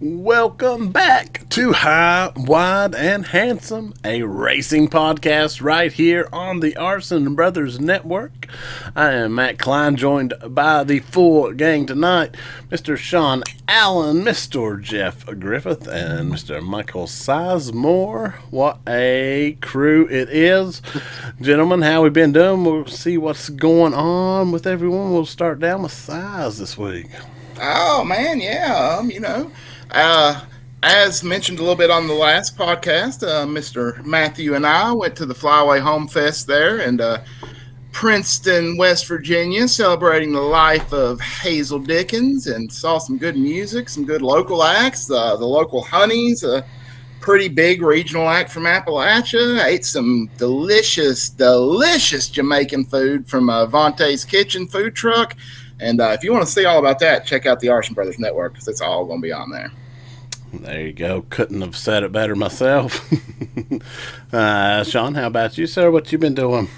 Welcome back to High, Wide, and Handsome, a racing podcast right here on the Arson Brothers Network. I am Matt Klein, joined by the full gang tonight, Mr. Sean Allen, Mr. Jeff Griffith, and Mr. Michael Sizemore. What a crew it is. Gentlemen, how we been doing? We'll see what's going on with everyone. We'll start down with Size this week. Oh, man, yeah, as mentioned a little bit on the last podcast, Mr. Matthew and I went to the Flyway Home Fest there in Princeton, West Virginia, celebrating the life of Hazel Dickens, and saw some good music, some good local acts, the local Honeys, a pretty big regional act from Appalachia. Ate some delicious Jamaican food from Vontae's Kitchen food truck. And if you want to see all about that, check out the Arson Brothers Network, because it's all going to be on there. There you go. Couldn't have said it better myself. Sean, how about you, sir? What you been doing?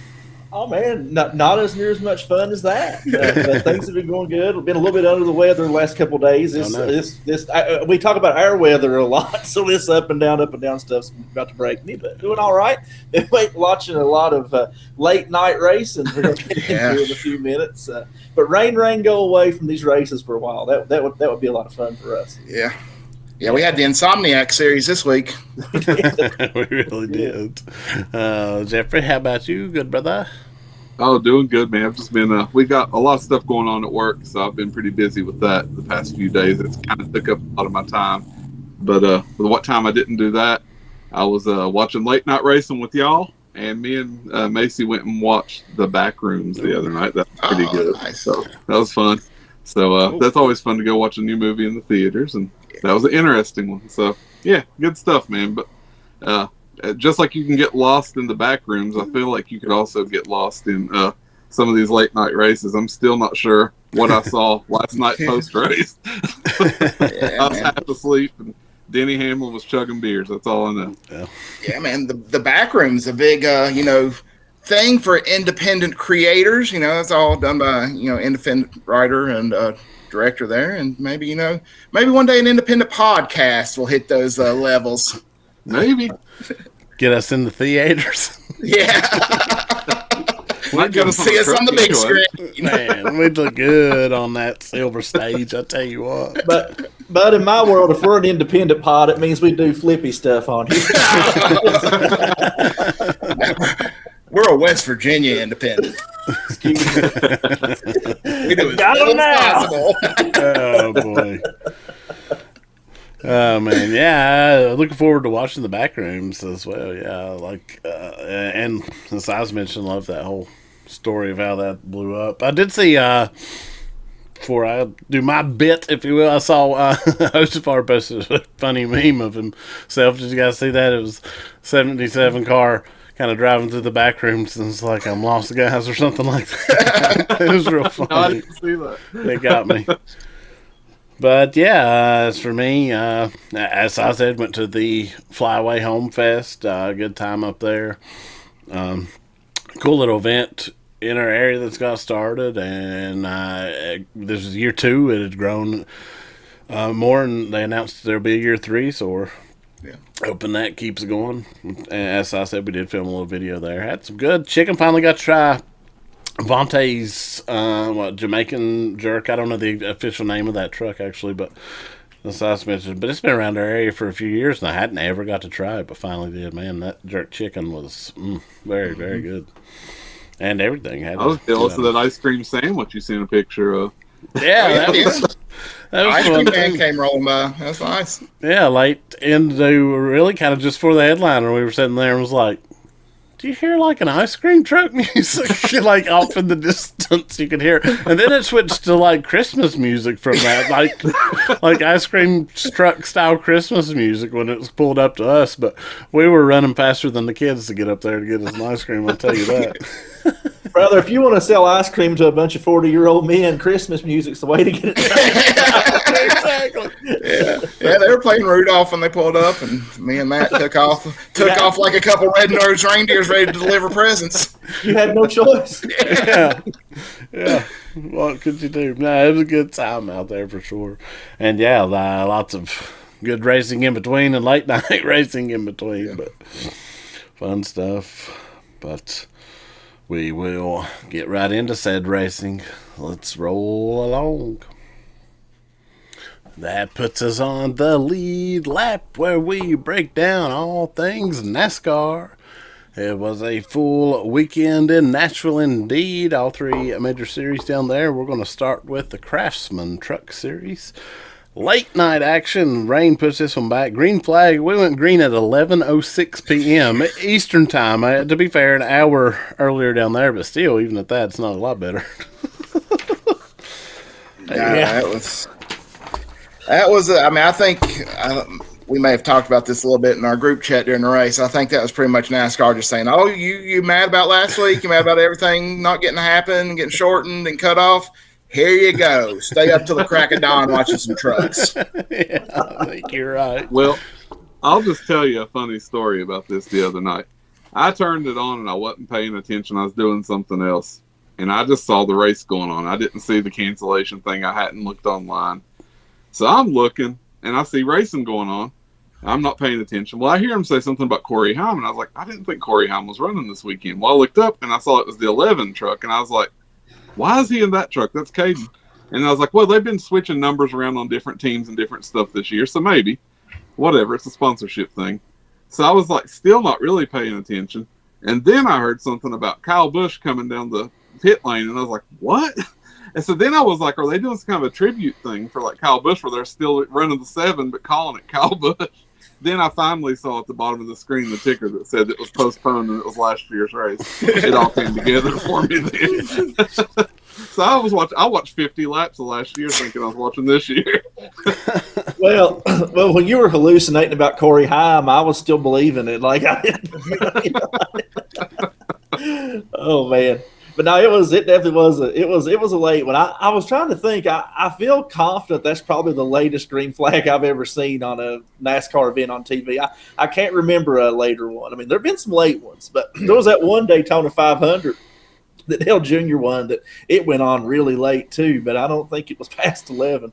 Oh, man, not as near as much fun as that. But things have been going good. We've been a little bit under the weather the last couple of days. We talk about our weather a lot, so this up and down stuff's about to break me, but doing all right. Been watching a lot of late night racing. We're going to get into it in a few minutes. But rain, go away from these races for a while. That would be a lot of fun for us. Yeah. Yeah, we had the Insomniac series this week. We really did. Jeffrey, how about you? Good, brother? Oh, doing good, man. I've just been, we got a lot of stuff going on at work, so I've been pretty busy with that the past few days. It's kind of took up a lot of my time. But with what time I didn't do that, I was watching late night racing with y'all, and me and Macy went and watched The Backrooms the other night. That was pretty good. Nice. So that was fun. So that's always fun to go watch a new movie in the theaters, and that was an interesting one. So, yeah, good stuff, man. But just like you can get lost in the back rooms, I feel like you could also get lost in some of these late-night races. I'm still not sure what I saw last night post-race. I was half asleep, and Denny Hamlin was chugging beers. That's all I know. Yeah, man, the back room's a big, thing for independent creators. It's all done by, independent writer and director there, and maybe one day an independent podcast will hit those levels. Maybe get us in the theaters. Yeah, come see us on the big screen. Man, we'd look good on that silver stage. I tell you what. But in my world, if we're an independent pod, it means we do flippy stuff on here. We're a West Virginia independent. Excuse me. We do as little as possible. Oh, boy. Oh, man. Yeah, looking forward to watching the back rooms as well. Yeah, and as I was mentioning, love that whole story of how that blew up. I did see, before I do my bit, if you will, I saw Joseph posted a funny meme of himself. Did you guys see that? It was 77 car kind of driving through the back rooms, and it's like I'm lost, guys, or something like that. It was real funny. No, I didn't see that. It got me. But yeah, as for me, as I said, went to the Flyway Home Fest. Good time up there. Cool little event in our area that's got started, and this is year 2. It had grown more, and they announced there'll be a year 3, so we're hoping that keeps going. And as I said, we did film a little video there. Had some good chicken. Finally got to try Vontae's Jamaican jerk. I don't know the official name of that truck, actually, but as I mentioned, but it's been around our area for a few years, and I hadn't ever got to try it, but finally did. Man, that jerk chicken was very, very good. And everything. I was jealous of that ice cream sandwich you seen a picture of. Yeah, that was Ice fun. cream man came rolling by. That's nice. Yeah, late into really kind of just for the headliner, we were sitting there and was like, do you hear like an ice cream truck music? Like off in the distance you could hear it. And then it switched to like Christmas music from that, like ice cream truck style Christmas music when it was pulled up to us. But we were running faster than the kids to get up there to get us an ice cream, I'll tell you that. Brother, if you want to sell ice cream to a bunch of 40-year-old men, Christmas music's the way to get it done. Exactly. Yeah, they were playing Rudolph when they pulled up, and me and Matt took off like a couple red-nosed reindeers ready to deliver presents. You had no choice. Yeah. What could you do? No, it was a good time out there for sure. And yeah, lots of good racing in between and late night racing in between, but fun stuff. But we will get right into said racing. Let's roll along. That puts us on the lead lap where we break down all things NASCAR. It was a full weekend in Nashville indeed. All three major series down there. We're going to start with the Craftsman Truck Series. Late night action. Rain puts this one back. Green flag. We went green at 11:06 p.m. Eastern time. To be fair, an hour earlier down there, but still, even at that, it's not a lot better. Yeah, that was. I mean, I think we may have talked about this a little bit in our group chat during the race. I think that was pretty much NASCAR just saying, "Oh, you mad about last week? You mad about everything not getting to happen, getting shortened and cut off? Here you go. Stay up till the crack of dawn watching some trucks." Yeah, I think you're right. Well, I'll just tell you a funny story about this the other night. I turned it on and I wasn't paying attention. I was doing something else. And I just saw the race going on. I didn't see the cancellation thing. I hadn't looked online. So I'm looking and I see racing going on. I'm not paying attention. Well, I hear him say something about Corey Haim. And I was like, I didn't think Corey Haim was running this weekend. Well, I looked up and I saw it was the 11 truck. And I was like, why is he in that truck? That's Caden. And I was like, well, they've been switching numbers around on different teams and different stuff this year. So maybe, whatever, it's a sponsorship thing. So I was like, still not really paying attention. And then I heard something about Kyle Busch coming down the pit lane. And I was like, what? And so then I was like, are they doing some kind of a tribute thing for like Kyle Busch where they're still running the 7, but calling it Kyle Busch? Then I finally saw at the bottom of the screen the ticker that said it was postponed and it was last year's race. It all came together for me then. So I watched 50 laps of last year thinking I was watching this year. Well, when you were hallucinating about Corey Haim, I was still believing it. Like oh man. But no, it definitely was it was a late one. I was trying to think. I feel confident that's probably the latest green flag I've ever seen on a NASCAR event on TV. I can't remember a later one. I mean, there have been some late ones, but there was that one Daytona 500 that Dale Jr. won that it went on really late too, but I don't think it was past 11.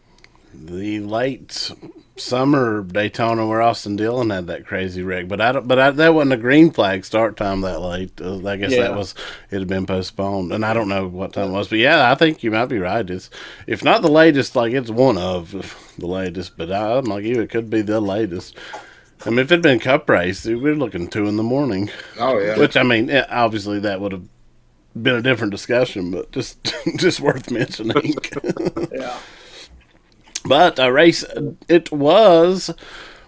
The late summer Daytona where Austin Dillon had that crazy wreck, but that wasn't a green flag start time that late. I guess it had been postponed, and I don't know what time it was. But yeah, I think you might be right. It's if not the latest, like it's one of the latest. But I'm like you, it could be the latest. I mean, if it'd been Cup race, we're looking 2 a.m. Oh yeah. Which I mean, obviously that would have been a different discussion, but just worth mentioning. Yeah. But a race it was.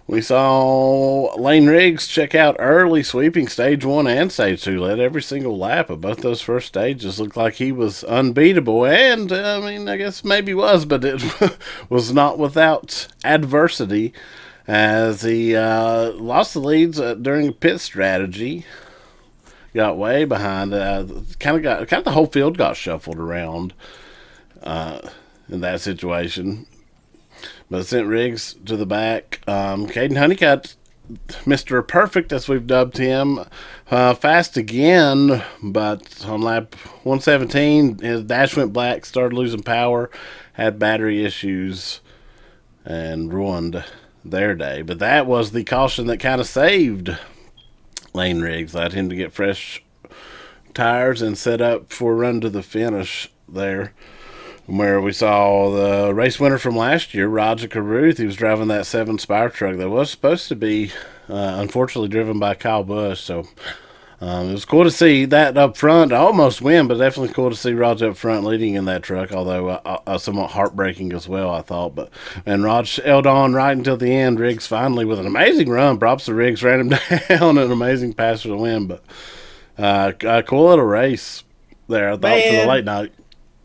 We saw Lane Riggs check out early, sweeping stage 1 and stage 2. Led every single lap of both those first stages. Looked like he was unbeatable. And, I mean, I guess maybe was, but it was not without adversity as he lost the leads during pit strategy. Got way behind. Kind of the whole field got shuffled around in that situation. But it sent Riggs to the back. Caden Honeycutt, Mr. Perfect, as we've dubbed him, fast again, but on lap 117, his dash went black, started losing power, had battery issues, and ruined their day. But that was the caution that kind of saved Lane Riggs, allowed him to get fresh tires and set up for a run to the finish there. Where we saw the race winner from last year, Roger Carruth. He was driving that 7 Spire truck that was supposed to be, unfortunately, driven by Kyle Busch. So it was cool to see that up front. I almost win, but definitely cool to see Roger up front leading in that truck, although somewhat heartbreaking as well, I thought. And Roger held on right until the end. Riggs finally, with an amazing run, props to Riggs, ran him down, an amazing pass for the win. But a cool little race there, I thought, for the late night.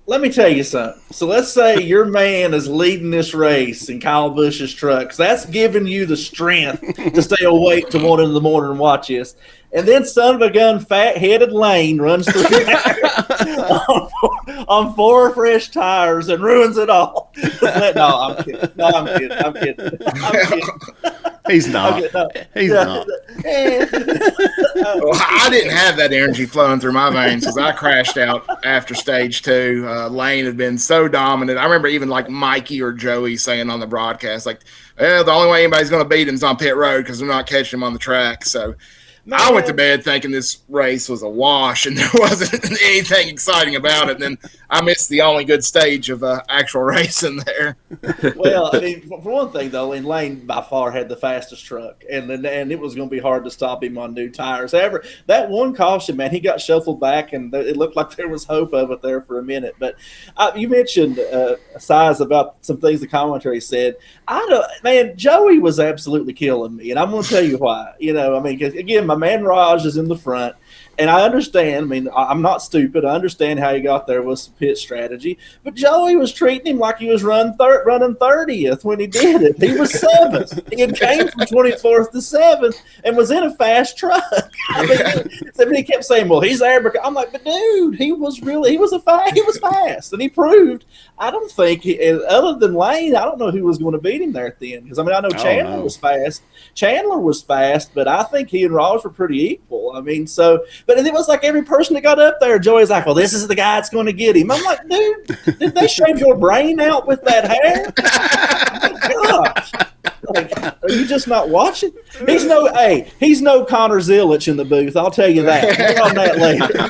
Let me tell you something. So let's say your man is leading this race in Kyle Busch's truck. So that's giving you the strength to stay awake till 1 a.m. and watch this. And then son of a gun, fat-headed Lane runs through on 4 fresh tires and ruins it all. No, I'm kidding. He's not. He's not. Well, I didn't have that energy flowing through my veins because I crashed out after stage 2. Lane had been so dominant. I remember even like Mikey or Joey saying on the broadcast, like, well, the only way anybody's going to beat him is on pit road because they're not catching him on the track. So I went to bed thinking this race was a wash and there wasn't anything exciting about it. And then I missed the only good stage of actual racing there. Well, I mean, for one thing, though, Lane by far had the fastest truck, and it was going to be hard to stop him on new tires. However, that one caution, man, he got shuffled back, and it looked like there was hope of it there for a minute. But you mentioned, Size, about some things the commentary said. Man, Joey was absolutely killing me, and I'm going to tell you why. You know, I mean, again, my man Raj is in the front. And I understand, I mean, I'm not stupid. I understand how he got there with some pit strategy. But Joey was treating him like he was running 30th when he did it. He was 7th. He had came from 24th to 7th and was in a fast truck. I mean, he kept saying, well, he's there. I'm like, but dude, he was fast. And he proved, I don't think, other than Lane, I don't know who was going to beat him there at the end. Because, I mean, I know Chandler was fast. Chandler was fast, but I think he and Raj were pretty equal. I mean, so – but it was like every person that got up there, Joey's like, well, this is the guy that's going to get him. I'm like, dude, did they shave your brain out with that hair? Gosh. Like, are you just not watching? He's no Connor Zilic in the booth. I'll tell you that. More on that later.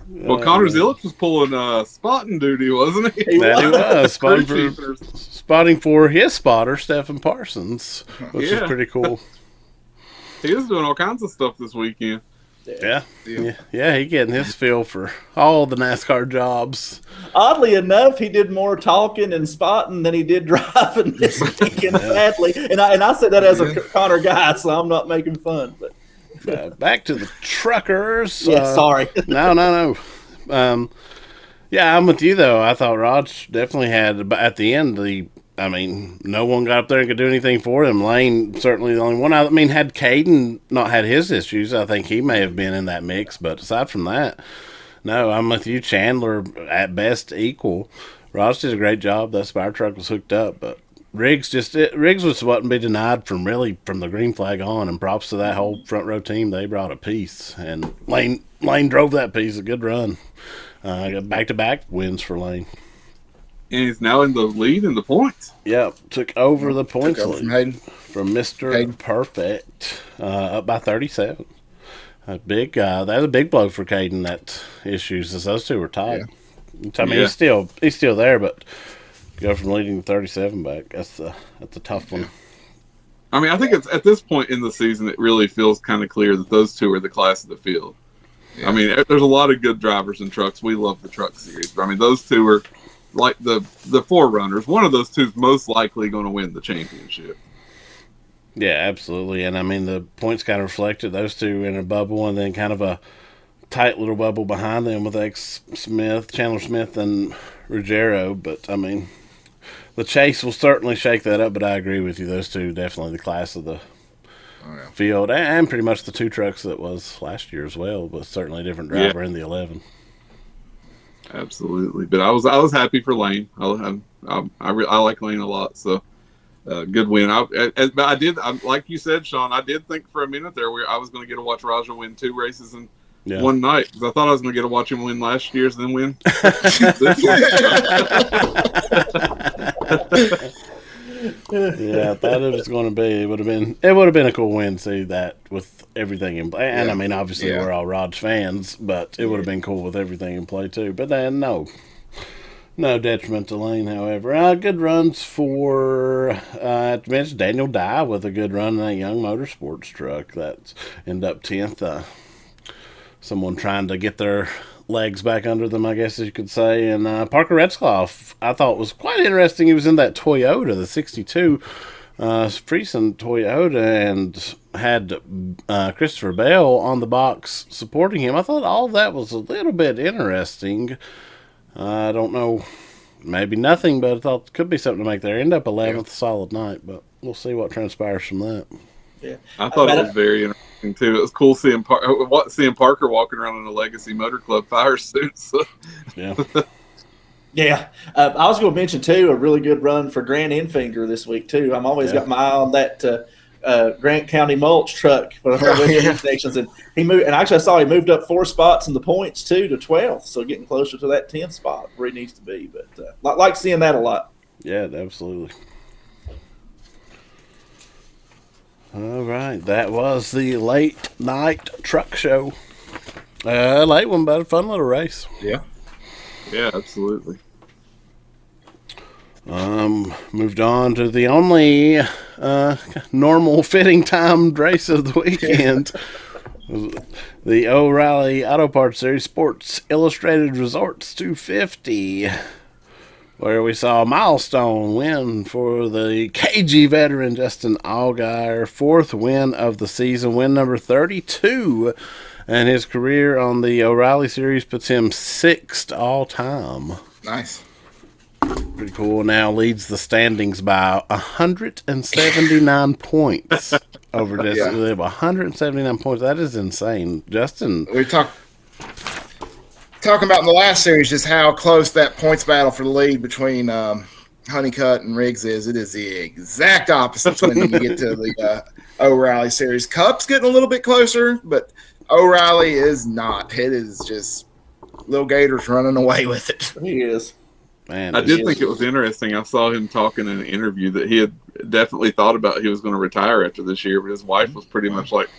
Well, Connor Zilic was pulling spotting duty, wasn't he? He was spotting for his spotter, Stephen Parsons, which is pretty cool. He was doing all kinds of stuff this weekend. Yeah, he getting his feel for all the NASCAR jobs. Oddly enough, he did more talking and spotting than he did driving this weekend, sadly. And I said that as a Connor guy, so I'm not making fun. But back to the truckers. Yeah, sorry. No. Yeah, I'm with you, though. I thought Raj definitely had, at the end, no one got up there and could do anything for him. Lane, certainly the only one. I mean, had Caden not had his issues, I think he may have been in that mix. But aside from that, no, I'm with you. Chandler, at best, equal. Ross did a great job. That Spire truck was hooked up. But Riggs was wasn't be denied from the green flag on. And props to that whole front row team. They brought a piece. And Lane drove that piece. A good run. Got back-to-back wins for Lane. And he's now in the lead in the points. Yep, took over the points lead from Mr. Hayden. Perfect, up by 37. That was a big blow for Caden. That issues as those two were tied. Yeah. I mean, he's still there, but go from leading to 37 back. That's a tough one. I mean, I think it's at this point in the season, it really feels kind of clear that those two are the class of the field. Yeah. I mean, there's a lot of good drivers in trucks. We love the truck series, but I mean, those two are like the forerunners. One of those two is most likely going to win the championship. Yeah, absolutely. And I mean, the points kind of reflected those two in a bubble, and then kind of a tight little bubble behind them with Chandler Smith, and Ruggiero. But I mean, the chase will certainly shake that up. But I agree with you; those two definitely the class of the field, and pretty much the two trucks that was last year as well. But certainly a different driver in the 11. Absolutely, but I was happy for Lane. I like Lane a lot, so good win. But I did, like you said, Sean. I did think for a minute there where I was going to get to watch Raja win 2 races in one night, because I thought I was going to get to watch him win last year's and then win this one. Yeah, I thought it was going to be. It would have been a cool win to see that with everything in play. And I mean, obviously we're all Raj fans, but it would have been cool with everything in play too. But then no detriment to Lane. However, good runs for to mention Daniel Dye with a good run in that young Motorsports truck that ended up 10th. Someone trying to get their legs back under them, I guess you could say. And Parker Retzlaff, I thought was quite interesting. He was in that Toyota, the 62 Friesen Toyota, and had Christopher Bell on the box supporting him. I thought all of that was a little bit interesting. I don't know, maybe nothing, but I thought it could be something to make there. End up 11th, solid night, but we'll see what transpires from that. Yeah, I thought it was very interesting too. It was cool seeing Parker walking around in a Legacy Motor Club fire suit. So. Yeah. Yeah, I was going to mention too a really good run for Grant Enfinger this week too. I'm always got my eye on that Grant County mulch truck for the West stations, and he moved. And actually, I saw he moved up 4 spots in the points too to 12th, so getting closer to that 10th spot where he needs to be. But like seeing that a lot. Yeah, absolutely. All right, that was the late night truck show. Late one, but a fun little race. Yeah, absolutely. Moved on to the only normal fitting timed race of the weekend. The O'Reilly Auto Parts Series Sports Illustrated Resorts 250, where we saw a milestone win for the KG veteran Justin Allgaier, 4th win of the season, win number 32, and his career on the O'Reilly Series puts him 6th all time. Nice. Pretty cool. Now leads the standings by 179 points over Justin. Yeah. 179 points. That is insane. Justin. We talking about in the last series just how close that points battle for the lead between Honeycutt and Riggs is. It is the exact opposite when you get to the O'Reilly Series. Cup's getting a little bit closer, but O'Reilly is not. It is just little Gators running away with it. He is. Man, I did think it was interesting. I saw him talking in an interview that he had definitely thought about he was going to retire after this year, but his wife was pretty much like,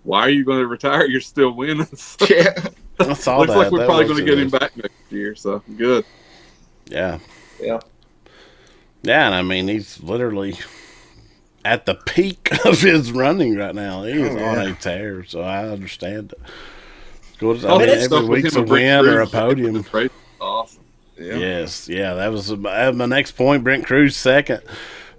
"Why are you going to retire? You're still winning." Yeah, I saw looks that. like we're probably going to get him back next year. So good. Yeah. Yeah. Yeah, and I mean he's literally at the peak of his running right now. He is on a tear, so I understand it. Cool. I mean, every week's a win or a podium. Awesome. Yeah. Yes, yeah, that was my next point. Brent Cruz second,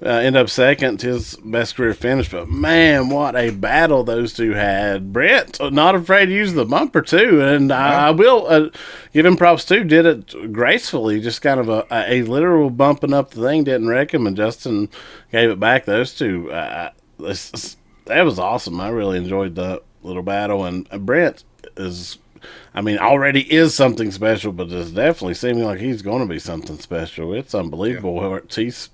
end up second, his best career finish. But man, what a battle those two had. Brent not afraid to use the bumper too, and I will give him props too. Did it gracefully, just kind of a literal bumping up the thing, didn't wreck him, and Justin gave it back. Those two, that was awesome. I really enjoyed the little battle, and Brent is. I mean, already is something special, but it's definitely seeming like he's going to be something special. It's unbelievable what he's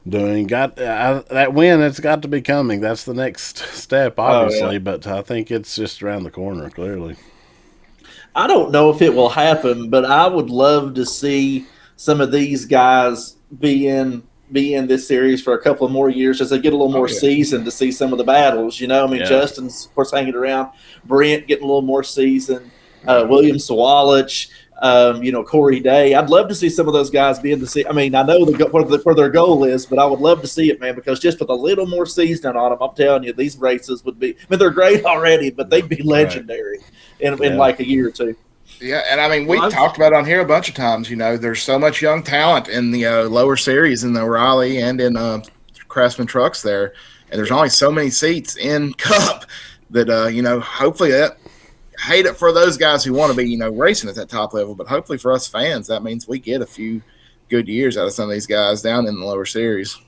doing. Got that win, it's got to be coming. That's the next step, obviously, but I think it's just around the corner, clearly. I don't know if it will happen, but I would love to see some of these guys be in this series for a couple of more years as they get a little more seasoned to see some of the battles. You know, I mean, Justin's, of course, hanging around. Brent getting a little more seasoned. William Sawalich, Corey Day. I'd love to see some of those guys be in the season. I mean, I know where their goal is, but I would love to see it, man, because just with a little more seasoning on them, I'm telling you, these races would be – I mean, they're great already, but they'd be legendary in like a year or two. Yeah, and I mean, we talked about it on here a bunch of times. There's so much young talent in the lower series in the O'Reilly and in Craftsman Trucks there, and there's only so many seats in Cup that hopefully that. Hate it for those guys who want to be racing at that top level, but hopefully for us fans, that means we get a few good years out of some of these guys down in the lower series.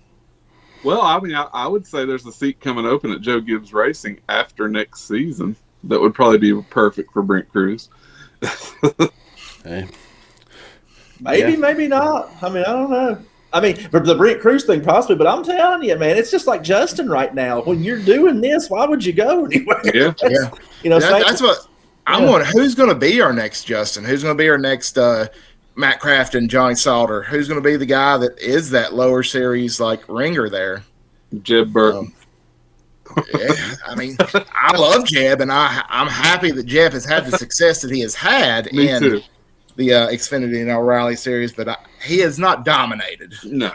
Well, I mean, I would say there's a seat coming open at Joe Gibbs Racing after next season that would probably be perfect for Brent Cruz. Hey. Maybe not. I mean, I don't know. I mean, for the Brent Cruz thing possibly, but I'm telling you, man, it's just like Justin right now. When you're doing this, why would you go anywhere? Yeah. That's what I'm wondering. Who's going to be our next Justin? Who's going to be our next Matt Craft and Johnny Salter? Who's going to be the guy that is that lower series like ringer there? Jeb Burton. I mean, I love Jeb, and I'm happy that Jeb has had the success that he has had in the Xfinity and O'Reilly series, but he has not dominated. No.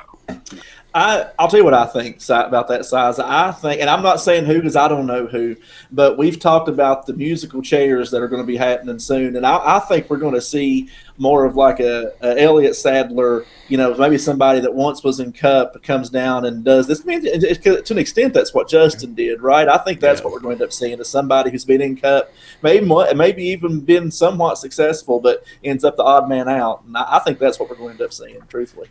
I'll tell you what I think about that size. I think, and I'm not saying who because I don't know who, but we've talked about the musical chairs that are going to be happening soon, and I think we're going to see more of like a Elliott Sadler, maybe somebody that once was in Cup comes down and does this. I mean, to an extent, that's what Justin did, right? I think that's what we're going to end up seeing is somebody who's been in Cup, maybe even been somewhat successful, but ends up the odd man out. And I think that's what we're going to end up seeing, truthfully.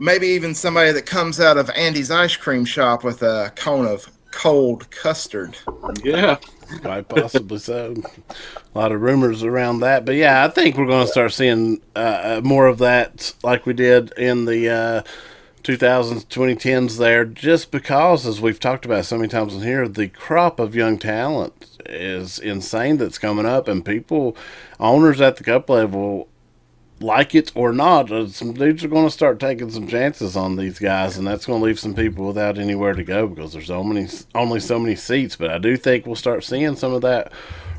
Maybe even somebody that comes out of Andy's ice cream shop with a cone of cold custard. Yeah, quite possibly so. A lot of rumors around that. But, yeah, I think we're going to start seeing more of that like we did in the 2000s, 2010s there, just because, as we've talked about so many times in here, the crop of young talent is insane that's coming up, and owners at the Cup level, like it or not, some dudes are going to start taking some chances on these guys, and that's going to leave some people without anywhere to go because there's only so many seats. But I do think we'll start seeing some of that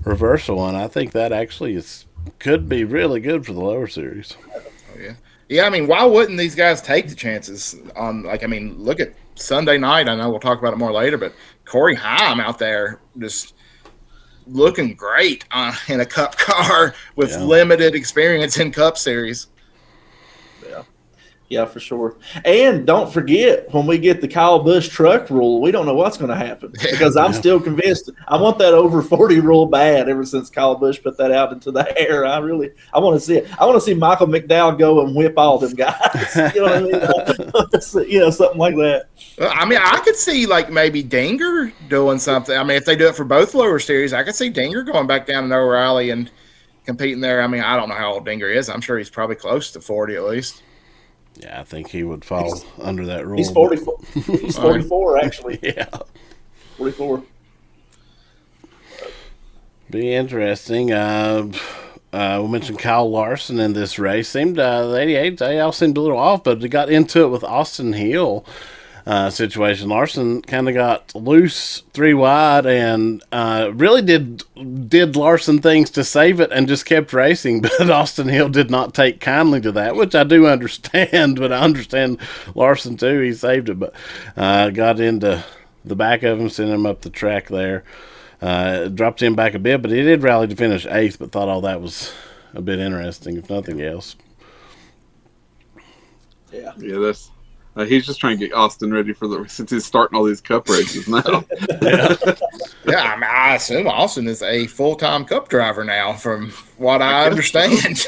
reversal, and I think that actually could be really good for the lower series. Oh, yeah. Yeah, I mean, why wouldn't these guys take the chances on, look at Sunday night. I know we'll talk about it more later, but Corey Haim out there just looking great in a Cup car with limited experience in Cup Series. Yeah, for sure. And don't forget, when we get the Kyle Busch truck rule, we don't know what's going to happen because I'm still convinced. I want that over 40 rule bad ever since Kyle Busch put that out into the air. I want to see it. I want to see Michael McDowell go and whip all them guys. You know what I mean? Something like that. Well, I mean, I could see maybe Dinger doing something. I mean, if they do it for both lower series, I could see Dinger going back down to O'Reilly and competing there. I mean, I don't know how old Dinger is. I'm sure he's probably close to 40 at least. Yeah, I think he would fall under that rule. He's 44. He's 44, actually. Yeah. 44. Be interesting. We mentioned Kyle Larson in this race. Seemed the 88, they all seemed a little off, but they got into it with Austin Hill situation. Larson kind of got loose 3 wide and really did Larson things to save it and just kept racing, but Austin Hill did not take kindly to that, which I do understand, but I understand Larson too. He saved it, but got into the back of him, sent him up the track there. Dropped him back a bit, but he did rally to finish 8th, but thought all that was a bit interesting, if nothing else. Yeah, that's he's just trying to get Austin ready since he's starting all these Cup races now. Yeah, I mean, I assume Austin is a full-time Cup driver now, from what I understand.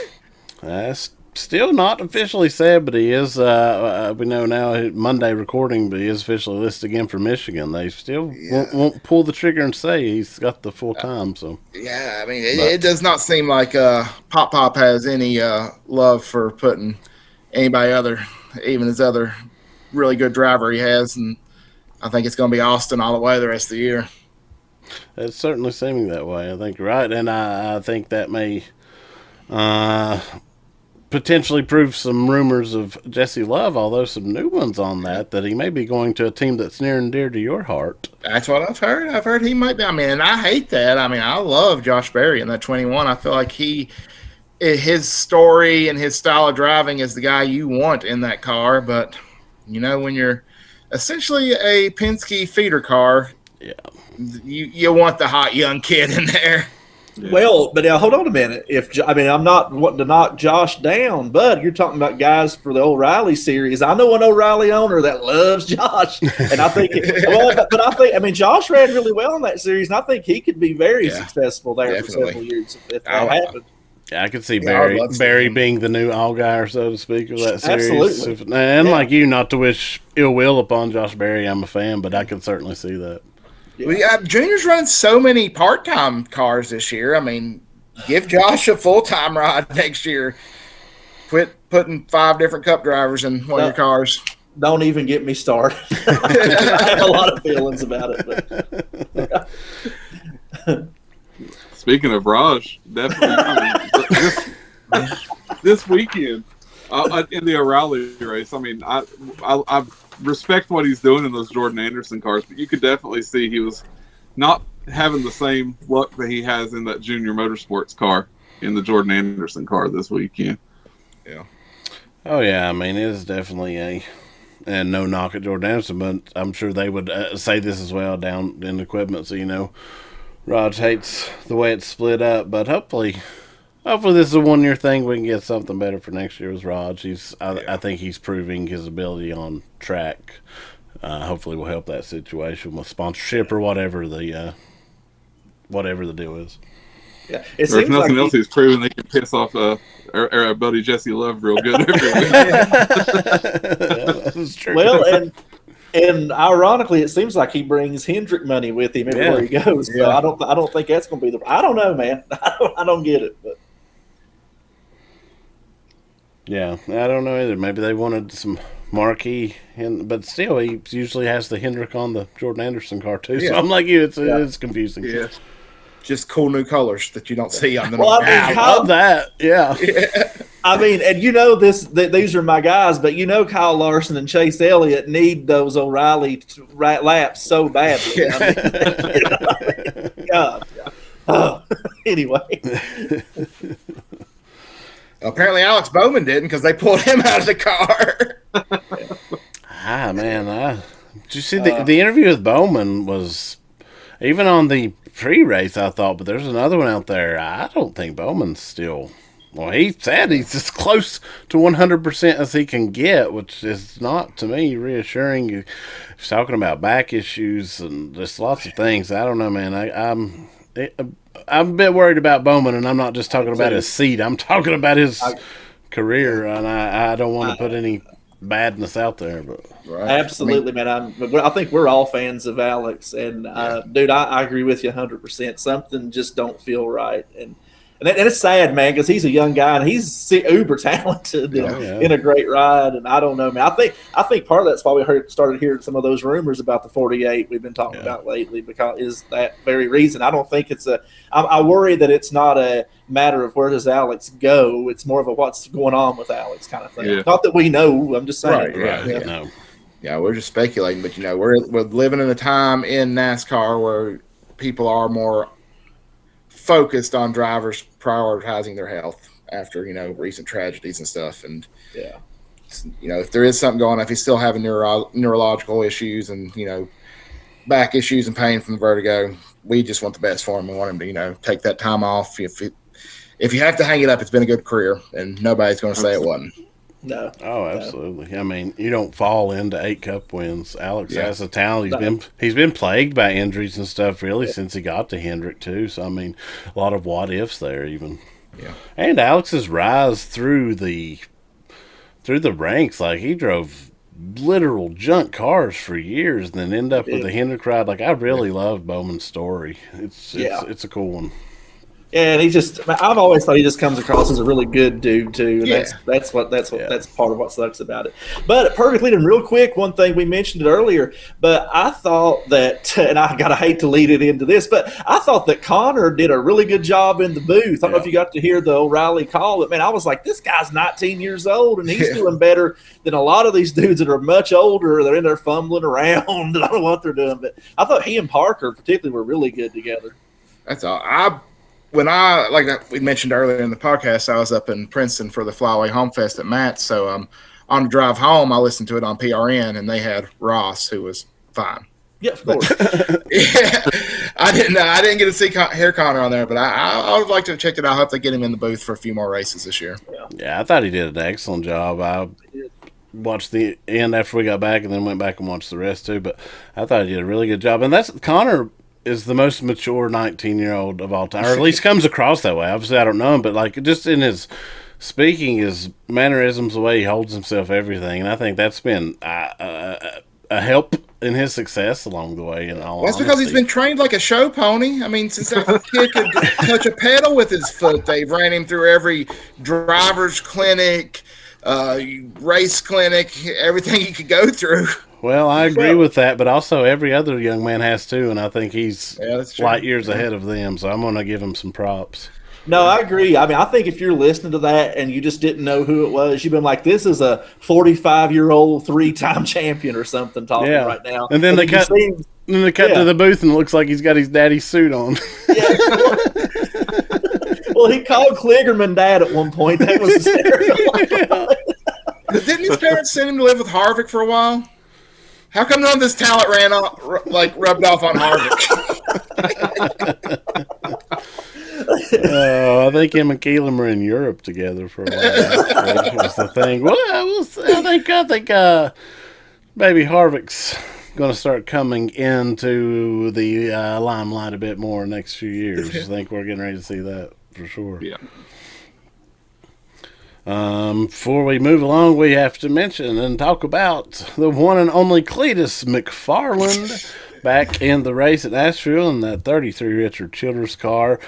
That's still not officially said, but he is. We know now Monday recording, but he is officially listed again for Michigan. They still won't pull the trigger and say he's got the full time. So yeah, I mean, it does not seem like Pop has any love for putting anybody other, even his other really good driver he has, and I think it's going to be Austin all the way the rest of the year. It's certainly seeming that way. I think you're right, and I think that may potentially prove some rumors of Jesse Love, although some new ones on that he may be going to a team that's near and dear to your heart. That's what I've heard. I've heard he might be. I mean, and I hate that. I mean, I love Josh Berry in that 21. I feel like his story and his style of driving is the guy you want in that car, but when you're essentially a Penske feeder car, you want the hot young kid in there. Yeah. Well, but now hold on a minute. I'm not wanting to knock Josh down, but you're talking about guys for the O'Reilly series. I know an O'Reilly owner that loves Josh, and I think Josh ran really well in that series, and I think he could be very successful there for several years if that happened. Yeah, I could see Barry being the new Allgaier, so to speak, of that series. Absolutely. And like you, not to wish ill will upon Josh Berry, I'm a fan, but I could certainly see that. Yeah. Junior's running so many part-time cars this year. I mean, give Josh a full-time ride next year. Quit putting 5 different Cup drivers in one of your cars. Don't even get me started. I have a lot of feelings about it. But. Speaking of Raj, definitely this weekend in the O'Reilly race. I mean, I respect what he's doing in those Jordan Anderson cars, but you could definitely see he was not having the same luck that he has in that Junior Motorsports car in the Jordan Anderson car this weekend. Yeah. Oh yeah, I mean, it is definitely and no knock at Jordan Anderson, but I'm sure they would say this as well down in the equipment. So Raj hates the way it's split up, but hopefully this is a 1-year thing. We can get something better for next year with Raj. I think he's proving his ability on track. Hopefully will help that situation with sponsorship or whatever the deal is. Yeah, or if nothing else, he's proven they can piss off our buddy Jesse Love real good every week. That's true. Well, and ironically, it seems like he brings Hendrick money with him everywhere he goes. So I don't think that's going to be I don't know, man. I don't get it. But yeah, I don't know either. Maybe they wanted some marquee, but still, he usually has the Hendrick on the Jordan Anderson car too. So I'm like you, it's confusing. Yeah. Just cool new colors that you don't see on the. Well, I love that. Yeah. I mean, and these are my guys, but Kyle Larson and Chase Elliott need those O'Reilly laps so badly. Yeah. God. Anyway. Apparently, Alex Bowman didn't because they pulled him out of the car. Man, did you see the interview with Bowman was even on the pre-race? I thought, but there's another one out there. I don't think Bowman's still. Well, he said he's as close to 100% as he can get, which is not, to me, reassuring. He's talking about back issues and just lots of things. I don't know, man. I'm a bit worried about Bowman, and I'm not just talking about his seat. I'm talking about his career, and I don't want to put any badness out there. But absolutely, man. I think we're all fans of Alex, and dude, I agree with you 100%. Something just don't feel right, and it's sad, man, because he's a young guy and he's uber talented in a great ride. And I don't know, man. I think part of that's why we started hearing some of those rumors about the 48 we've been talking about lately, because is that very reason. I don't think it's I worry that it's not a matter of where does Alex go. It's more of a what's going on with Alex kind of thing. Yeah. Not that we know. I'm just saying. Right. No. Yeah, we're just speculating, but we're living in a time in NASCAR where people are more focused on drivers prioritizing their health after recent tragedies and stuff, and if there is something going on, if he's still having neurological issues and back issues and pain from the vertigo, we just want the best for him and want him to take that time off. If you have to hang it up, it's been a good career, and nobody's going to say it wasn't. No. Oh, absolutely. No. I mean, you don't fall into 8 Cup wins. Alex has a talent. He's been plagued by injuries and stuff really since he got to Hendrick too. So I mean, a lot of what ifs there even. Yeah. And Alex's rise through the ranks, like he drove literal junk cars for years and then end up with a Hendrick ride. Like I really love Bowman's story. It's a cool one. Yeah, and I've always thought he just comes across as a really good dude too, and that's part of what sucks about it. But perfectly, and real quick, one thing we mentioned it earlier, but I thought that, and I gotta hate to lead it into this, but I thought that Connor did a really good job in the booth. I don't know if you got to hear the O'Reilly call, but man, I was like, this guy's 19 years old, and he's doing better than a lot of these dudes that are much older. They're in there fumbling around, and I don't know what they're doing, but I thought he and Parker particularly were really good together. That's all. When like we mentioned earlier in the podcast, I was up in Princeton for the Flyway Home Fest at Matt's. So on the drive home, I listened to it on PRN, and they had Ross, who was fine. Yeah, of course. I didn't get to see Connor on there, but I would like to check it out. I hope they get him in the booth for a few more races this year. Yeah, I thought he did an excellent job. I watched the end after we got back, and then went back and watched the rest too. But I thought he did a really good job, and that's Connor is the most mature 19-year-old of all time, or at least comes across that way. Obviously, I don't know him, but like just in his speaking, his mannerisms, the way he holds himself, everything, and I think that's been a help in his success along the way. That's because he's been trained like a show pony. I mean, since that kid could touch a pedal with his foot, they've ran him through every driver's clinic, race clinic, everything he could go through. Well, I agree with that, but also every other young man has too, and I think he's light years ahead of them, so I'm going to give him some props. No, I agree. I mean, I think if you're listening to that and you just didn't know who it was, you've been like, this is a 45-year-old 3-time champion or something talking right now. And then they cut to the booth and it looks like he's got his daddy's suit on. Yeah. Well, he called Kligerman dad at one point. That was hysterical. Didn't his parents send him to live with Harvick for a while? How come none of this talent rubbed off on Harvick? I think him and Keelan were in Europe together for a while. That was the thing. Well, I think maybe Harvick's going to start coming into the limelight a bit more next few years. I think we're getting ready to see that for sure. Yeah. Before we move along, we have to mention and talk about the one and only Cletus McFarland back in the race at Nashville in that 33 Richard Childress car.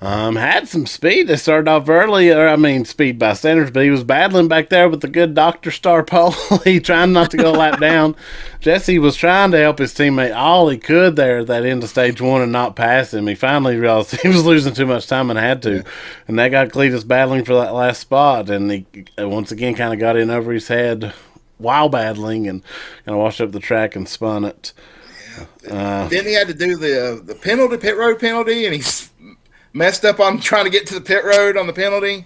Had some speed. They started off early, speed by standards, but he was battling back there with the good Dr. Star Poli, trying not to go lap down. Jesse was trying to help his teammate all he could there at that end of stage one and not pass him. He finally realized he was losing too much time and had to. And that got Cletus battling for that last spot, and he once again kind of got in over his head while battling and kind of washed up the track and spun it. Then he had to do the penalty, pit road penalty, and he's messed up on trying to get to the pit road on the penalty.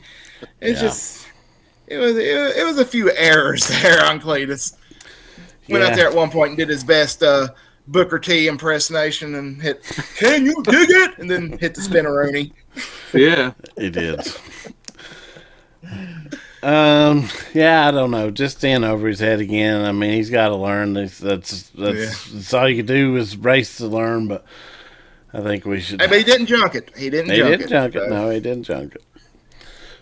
It was a few errors there on Cletus. Went out there at one point and did his best Booker T impersonation and hit, "Can you dig it?" and then hit the spinneroonie. Yeah, he did. I don't know. Just in over his head again. I mean, he's got to learn. That's all you can do is race to learn. But I think we should. But he didn't junk it. He didn't junk it. No, he didn't junk it.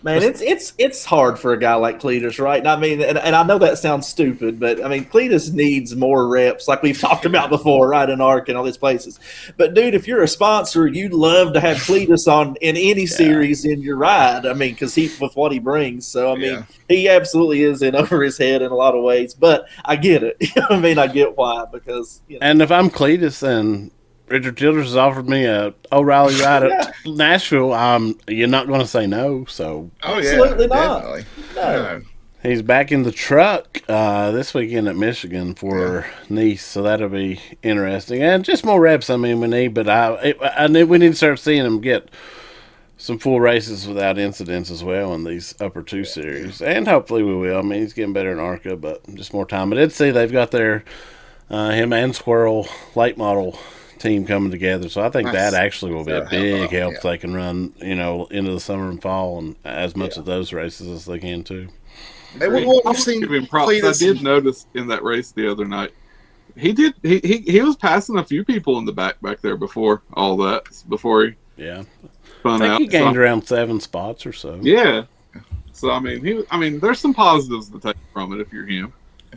Man, it's hard for a guy like Cletus, right? And I mean, and I know that sounds stupid, but I mean, Cletus needs more reps, like we've talked about before, right? In ARC and all these places. But dude, if you're a sponsor, you'd love to have Cletus on in any series in your ride. I mean, because with what he brings. So I mean, he absolutely is in over his head in a lot of ways. But I get it. I mean, I get why, because And if I'm Cletus and Richard Childress has offered me a O'Reilly ride at Nashville, you're not going to say no. So absolutely not. Definitely. No. He's back in the truck this weekend at Michigan for Nice, so that'll be interesting. And just more reps, I mean, we need. But we need to start seeing him get some full races without incidents as well in these upper two series. And hopefully we will. I mean, he's getting better in ARCA, but just more time. But I did see they've got their him and Squirrel late model team coming together, so I think that actually will be a big help if they can run, into the summer and fall and as much of those races as they can too. I did notice in that race the other night, he was passing a few people in the back there before all that, before he spun out. He gained around 7 spots or so. Yeah. So I mean, there's some positives to take from it if you're him.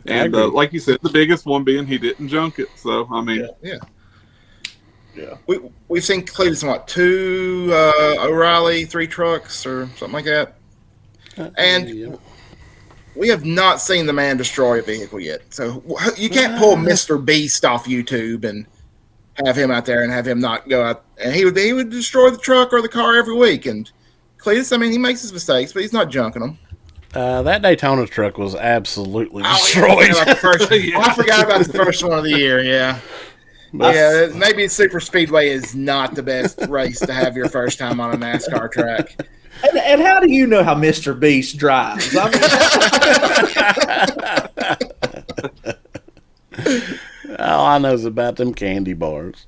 And like you said, the biggest one being he didn't junk it. So I mean, Yeah. We've seen Cletus in 2 O'Reilly, 3 trucks or something like that. And we have not seen the man destroy a vehicle yet. So you can't pull Mr. Beast off YouTube and have him out there and have him not go out. And he would destroy the truck or the car every week. And Cletus, I mean, he makes his mistakes, but he's not junking them. That Daytona truck was absolutely destroyed. I forgot about the first one of the year, maybe Super Speedway is not the best race to have your first time on a NASCAR track. And how do you know how Mr. Beast drives? I mean, all I know is about them candy bars.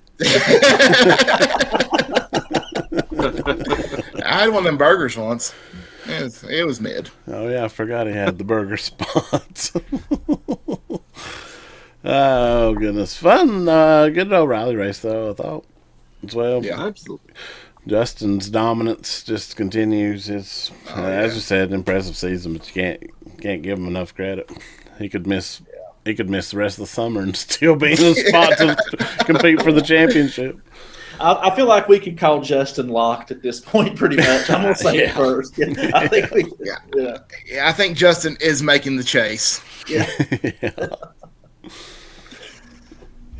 I had one of them burgers once. It was mid. Oh, yeah, I forgot he had the burger spots. Oh, goodness. Fun. Good O'Reilly race, though, I thought, as well. Yeah, absolutely. Justin's dominance just continues. It's, as you said, impressive season, but you can't give him enough credit. He could miss the rest of the summer and still be in the spot to compete for the championship. I feel like we could call Justin locked at this point, pretty much. I'm gonna say it first. I think I think Justin is making the chase. Yeah.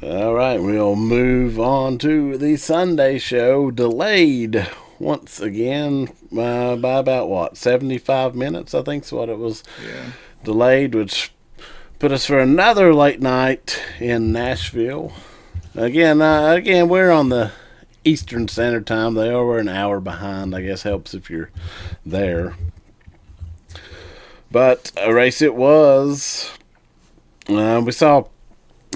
All right, we'll move on to the Sunday show. Delayed once again by about 75 minutes, I think is what it was. Yeah. Delayed, which put us for another late night in Nashville. Again, we're on the Eastern Standard Time. We're an hour behind. I guess helps if you're there. But a race it was. We saw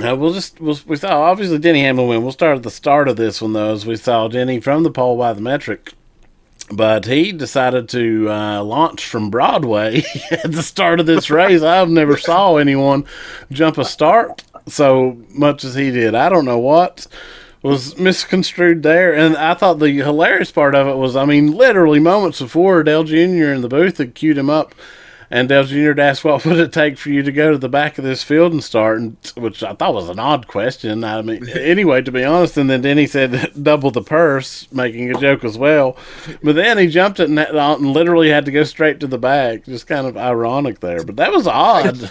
obviously Denny Hamlin win. We'll start at the start of this one though, as we saw Denny from the pole by the metric. But he decided to launch from Broadway at the start of this race. I've never saw anyone jump a start so much as he did. I don't know what was misconstrued there. And I thought the hilarious part of it was, literally moments before Dale Jr. in the booth had queued him up And Dale Jr. asked, what would it take for you to go to the back of this field and start? And, which I thought was an odd question. I mean, anyway, to be honest. And then Denny said, double the purse, making a joke as well. But then he jumped it and literally had to go straight to the back. Just kind of ironic there. But that was odd.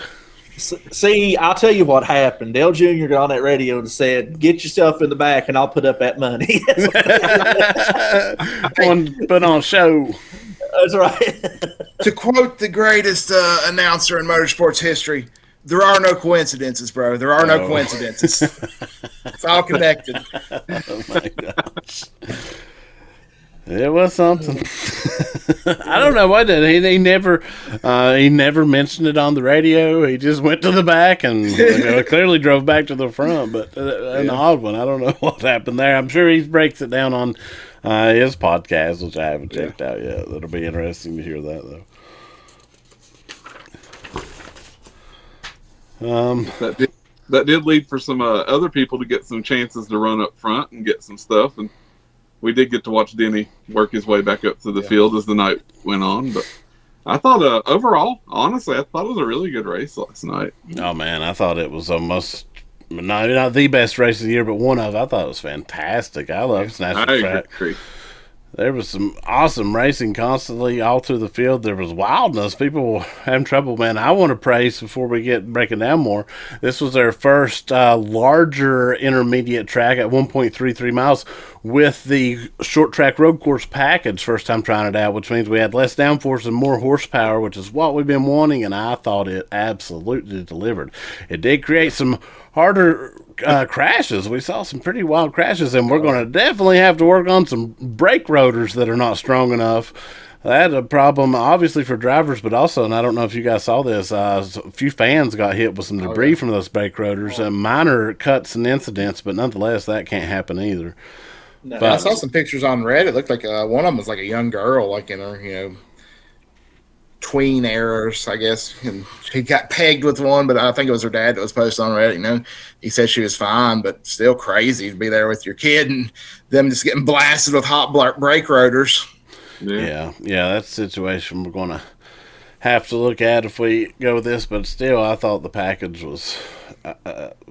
See, I'll tell you what happened. Dale Jr. got on that radio and said, get yourself in the back and I'll put up that money. Put on a show. That's right. To quote the greatest announcer in motorsports history, there are no coincidences, bro. There are no coincidences. It's all connected. Oh, my gosh. It was something. I don't know what did he never mentioned it on the radio. He just went to the back and clearly drove back to the front. But an odd one. I don't know what happened there. I'm sure he breaks it down on his podcast, which I haven't checked out yet. That'll be interesting to hear that though. That did lead for some other people to get some chances to run up front and get some stuff, and we did get to watch Denny work his way back up to the field as the night went on. But I thought overall, honestly, I thought it was a really good race last night. Oh man, I thought it was almost not the best race of the year, but one of. I thought it was fantastic. I love Nashville track. Agree. There was some awesome racing constantly all through the field. There was wildness. People were having trouble, man. I want to praise, before we get breaking down more, this was their first larger intermediate track at 1.33 miles with the short track road course package. First time trying it out, which means we had less downforce and more horsepower, which is what we've been wanting, and I thought it absolutely delivered. It did create some harder crashes. We saw some pretty wild crashes, and we're going to definitely have to work on some brake rotors that are not strong enough. That's a problem, obviously, for drivers, but also, and I don't know if you guys saw this, a few fans got hit with some debris from those brake rotors. Minor cuts and incidents, but nonetheless, that can't happen either. No, but I saw some pictures on Reddit. It looked like one of them was like a young girl, like in her, tween errors, I guess. And she got pegged with one, but I think it was her dad that was posted on Reddit. He said she was fine, but still crazy to be there with your kid and them just getting blasted with hot brake rotors. Yeah, that's a situation we're going to have to look at if we go with this. But still, I thought the package was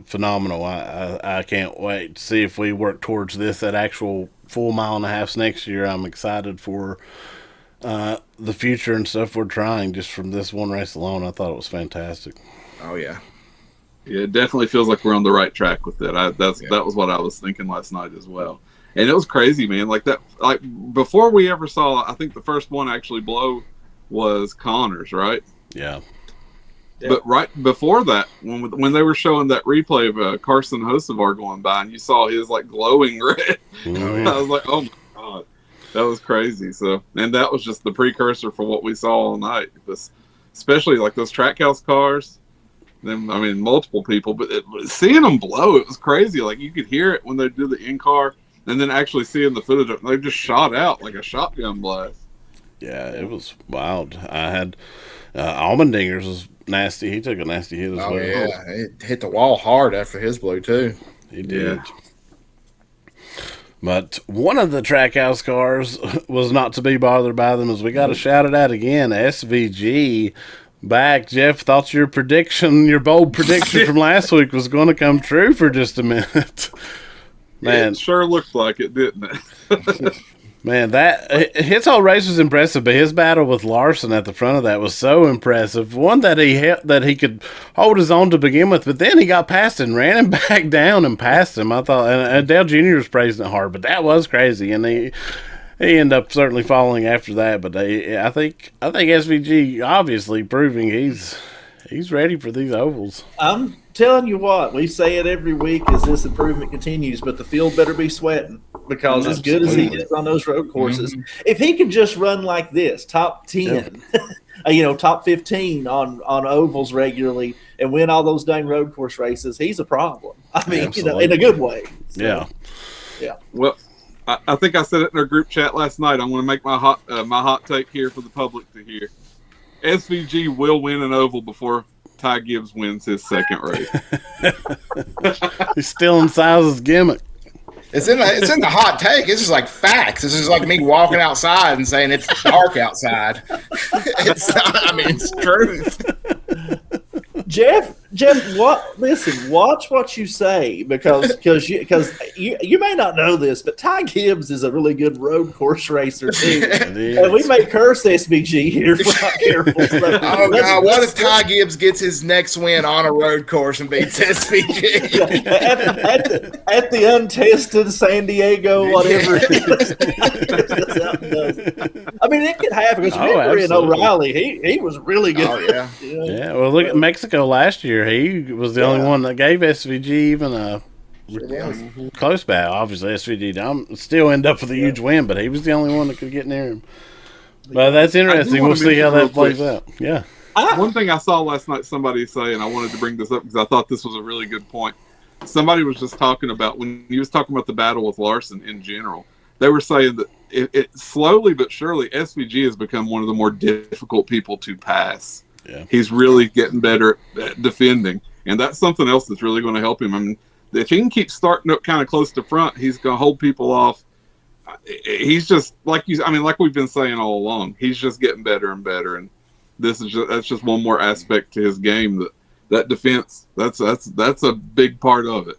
phenomenal. I can't wait to see if we work towards this at actual full mile and a half next year. I'm excited for the future and stuff we're trying just from this one race alone. I thought it was fantastic. Oh yeah, it definitely feels like we're on the right track with it. That was what I was thinking last night as well. And it was crazy, man. Like before we ever saw, I think the first one actually blow was Connors, right? Yeah. But right before that, when they were showing that replay of Carson Hocevar going by, and you saw his like glowing red, I was like, oh my god, that was crazy. So, and that was just the precursor for what we saw all night. Because especially like those Trackhouse cars, multiple people, but seeing them blow, it was crazy. Like you could hear it when they do the in-car, and then actually seeing the footage, they just shot out like a shotgun blast. Yeah, it was wild. I had Allmendinger's was nasty. He took a nasty hit as well. Oh yeah, it hit the wall hard after his blow too. He did. But one of the Trackhouse cars was not to be bothered by them, as we got to shout it out again. SVG back. Jeff, thought your bold prediction from last week was going to come true for just a minute. Man, it sure looked like it, didn't it? Man, his whole race was impressive, but his battle with Larson at the front of that was so impressive. One, that he could hold his own to begin with, but then he got past and ran him back down and passed him. I thought, and Dale Jr. was praising it hard, but that was crazy, and he ended up certainly falling after that. But I think SVG obviously proving he's ready for these ovals. I'm telling you what, we say it every week as this improvement continues, but the field better be sweating, because as good as he is on those road courses, if he could just run like this, top 10, top 15 on ovals regularly and win all those dang road course races, he's a problem. I mean, in a good way. So, yeah. Well, I think I said it in our group chat last night. I'm going to make my hot take here for the public to hear. SVG will win an oval before Ty Gibbs wins his second race. He's still in Size's gimmick. It's in the hot take. It's just like facts. This is like me walking outside and saying it's dark outside. It's not, I mean, it's truth. Jeff, listen, watch what you say because you may not know this, but Ty Gibbs is a really good road course racer too. And we may curse SVG here if we're not careful. So God, what if Ty Gibbs gets his next win on a road course and beats SVG? at the untested San Diego, whatever. I mean, it could happen because remember in O'Reilly, he was really good. Oh yeah, yeah. Well, look at Mexico last year. He was the only one that gave SVG even a close battle. Obviously, SVG still end up with a huge win, but he was the only one that could get near him. But that's interesting. We'll see how that plays out. Yeah. One thing I saw last night, somebody say, and I wanted to bring this up because I thought this was a really good point. Somebody was just talking about when he was talking about the battle with Larson in general. They were saying that it slowly but surely SVG has become one of the more difficult people to pass. Yeah. He's really getting better at defending, and that's something else that's really going to help him. I mean, if he can keep starting up kind of close to front, he's going to hold people off. He's just like we've been saying all along. He's just getting better and better, and that's just one more aspect to his game. That defense, that's a big part of it.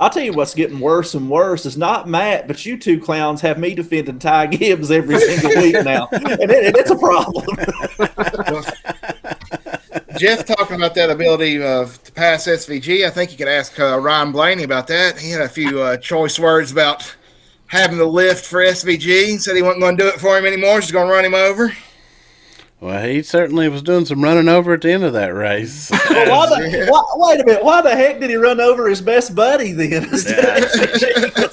I'll tell you what's getting worse and worse is not Matt, but you two clowns have me defending Ty Gibbs every single week now, and it's a problem. Jeff talking about that ability to pass SVG, I think you could ask Ryan Blaney about that. He had a few choice words about having the lift for SVG. Said he wasn't going to do it for him anymore. Just going to run him over. Well, he certainly was doing some running over at the end of that race. Well, wait a minute. Why the heck did he run over his best buddy then?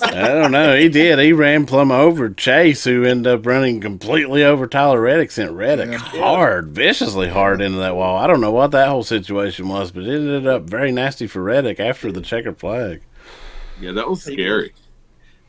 I don't know. He did. He ran plumb over Chase, who ended up running completely over Tyler Reddick. Sent Reddick viciously hard into that wall. I don't know what that whole situation was, but it ended up very nasty for Reddick after the checkered flag. Yeah, that was scary.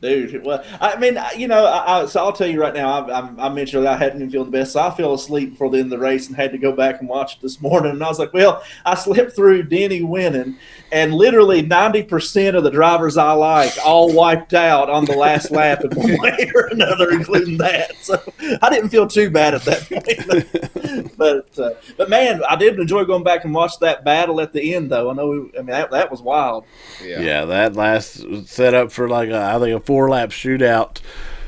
Dude, well, I mean, so I'll tell you right now, I mentioned I hadn't been feeling the best, so I fell asleep before the end of the race and had to go back and watch it this morning. And I was like, well, I slept through Denny winning, and literally 90% of the drivers I like all wiped out on the last lap in one way or another, including that. So I didn't feel too bad at that point. But man, I did enjoy going back and watch that battle at the end, though. That was wild. Yeah, that last set up for I think a 4-lap shootout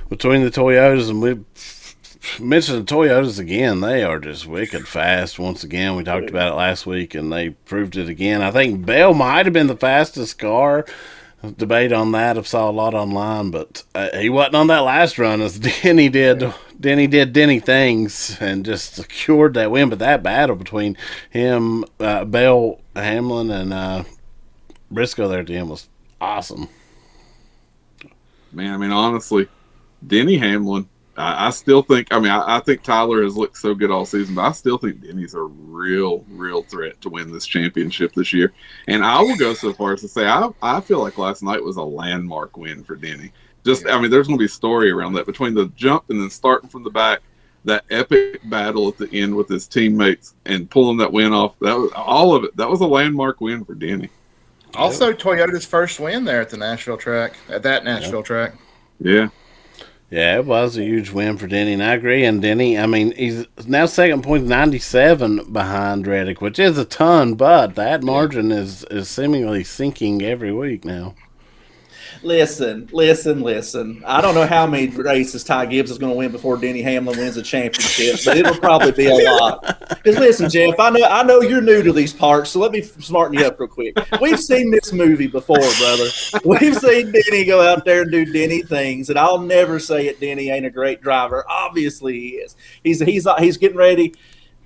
between the Toyotas, and we mentioned the Toyotas again. They are just wicked fast. Once again, we talked about it last week, and they proved it again. I think Bell might have been the fastest car. Debate on that. I've saw a lot online, but he wasn't on that last run as Denny did. Denny did Denny things and just secured that win. But that battle between him, Bell, Hamlin, and Briscoe there at the end was awesome. Man, I mean, honestly, Denny Hamlin, I still think, I think Tyler has looked so good all season, but I still think Denny's a real threat to win this championship this year. And I will go so far as to say, I feel like last night was a landmark win for Denny. There's going to be a story around that between the jump and then starting from the back, that epic battle at the end with his teammates and pulling that win off. That was all of it. That was a landmark win for Denny. Also, Toyota's first win there at the Nashville track, track. Yeah. Yeah, it was a huge win for Denny, and I agree. And Denny, he's now second point 97 behind Reddick, which is a ton, but that margin is seemingly sinking every week now. Listen. I don't know how many races Ty Gibbs is going to win before Denny Hamlin wins a championship, but it'll probably be a lot. Because listen, Jeff, I know you're new to these parts, so let me smarten you up real quick. We've seen this movie before, brother. We've seen Denny go out there and do Denny things, and I'll never say it. Denny ain't a great driver. Obviously, he is. He's getting ready.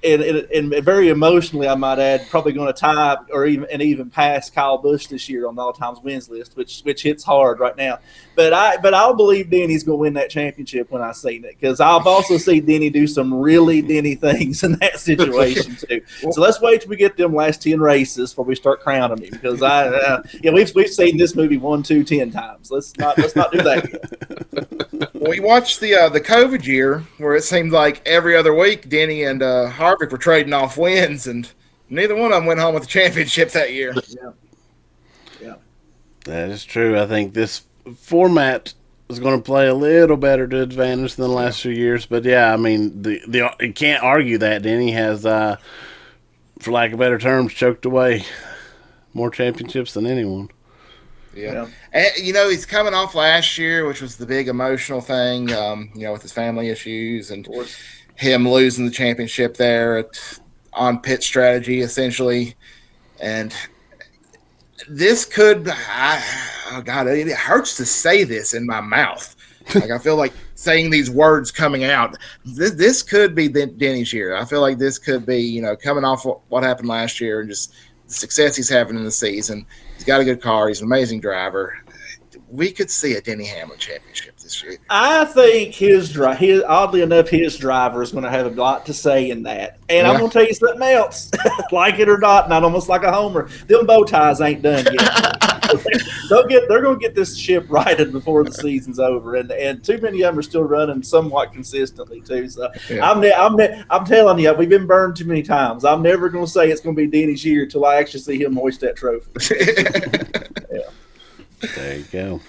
And very emotionally, I might add, probably going to tie or even pass Kyle Busch this year on the all-time wins list, which hits hard right now. But I'll believe Denny's going to win that championship when I see it, because I've also seen Denny do some really Denny things in that situation too. So let's wait till we get them last 10 races before we start crowning him, because we've seen this movie 1, 2, 10 times. Let's not do that yet. We watched the COVID year where it seemed like every other week Denny and Harvick were trading off wins, and neither one of them went home with the championship that year. Yeah. That is true. I think this format is going to play a little better to advantage than the last few years. But yeah, I mean, you can't argue that Denny has, for lack of better terms, choked away more championships than anyone. Yeah. And, he's coming off last year, which was the big emotional thing, with his family issues and him losing the championship there on pit strategy, essentially. And this could, it hurts to say this in my mouth. Like, I feel like saying these words coming out. This could be Denny's year. I feel like this could be, coming off what happened last year and just the success he's having in the season. He's got a good car. He's an amazing driver. We could see a Denny Hamlin championship this year. I think oddly enough, his driver is going to have a lot to say in that. And I'm going to tell you something else. Like it or not, not almost like a homer. Them bow ties ain't done yet. They're going to get this ship righted before the season's over. And too many of them are still running somewhat consistently too. So I'm telling you, we've been burned too many times. I'm never going to say it's going to be Denny's year until I actually see him hoist that trophy. Yeah. There you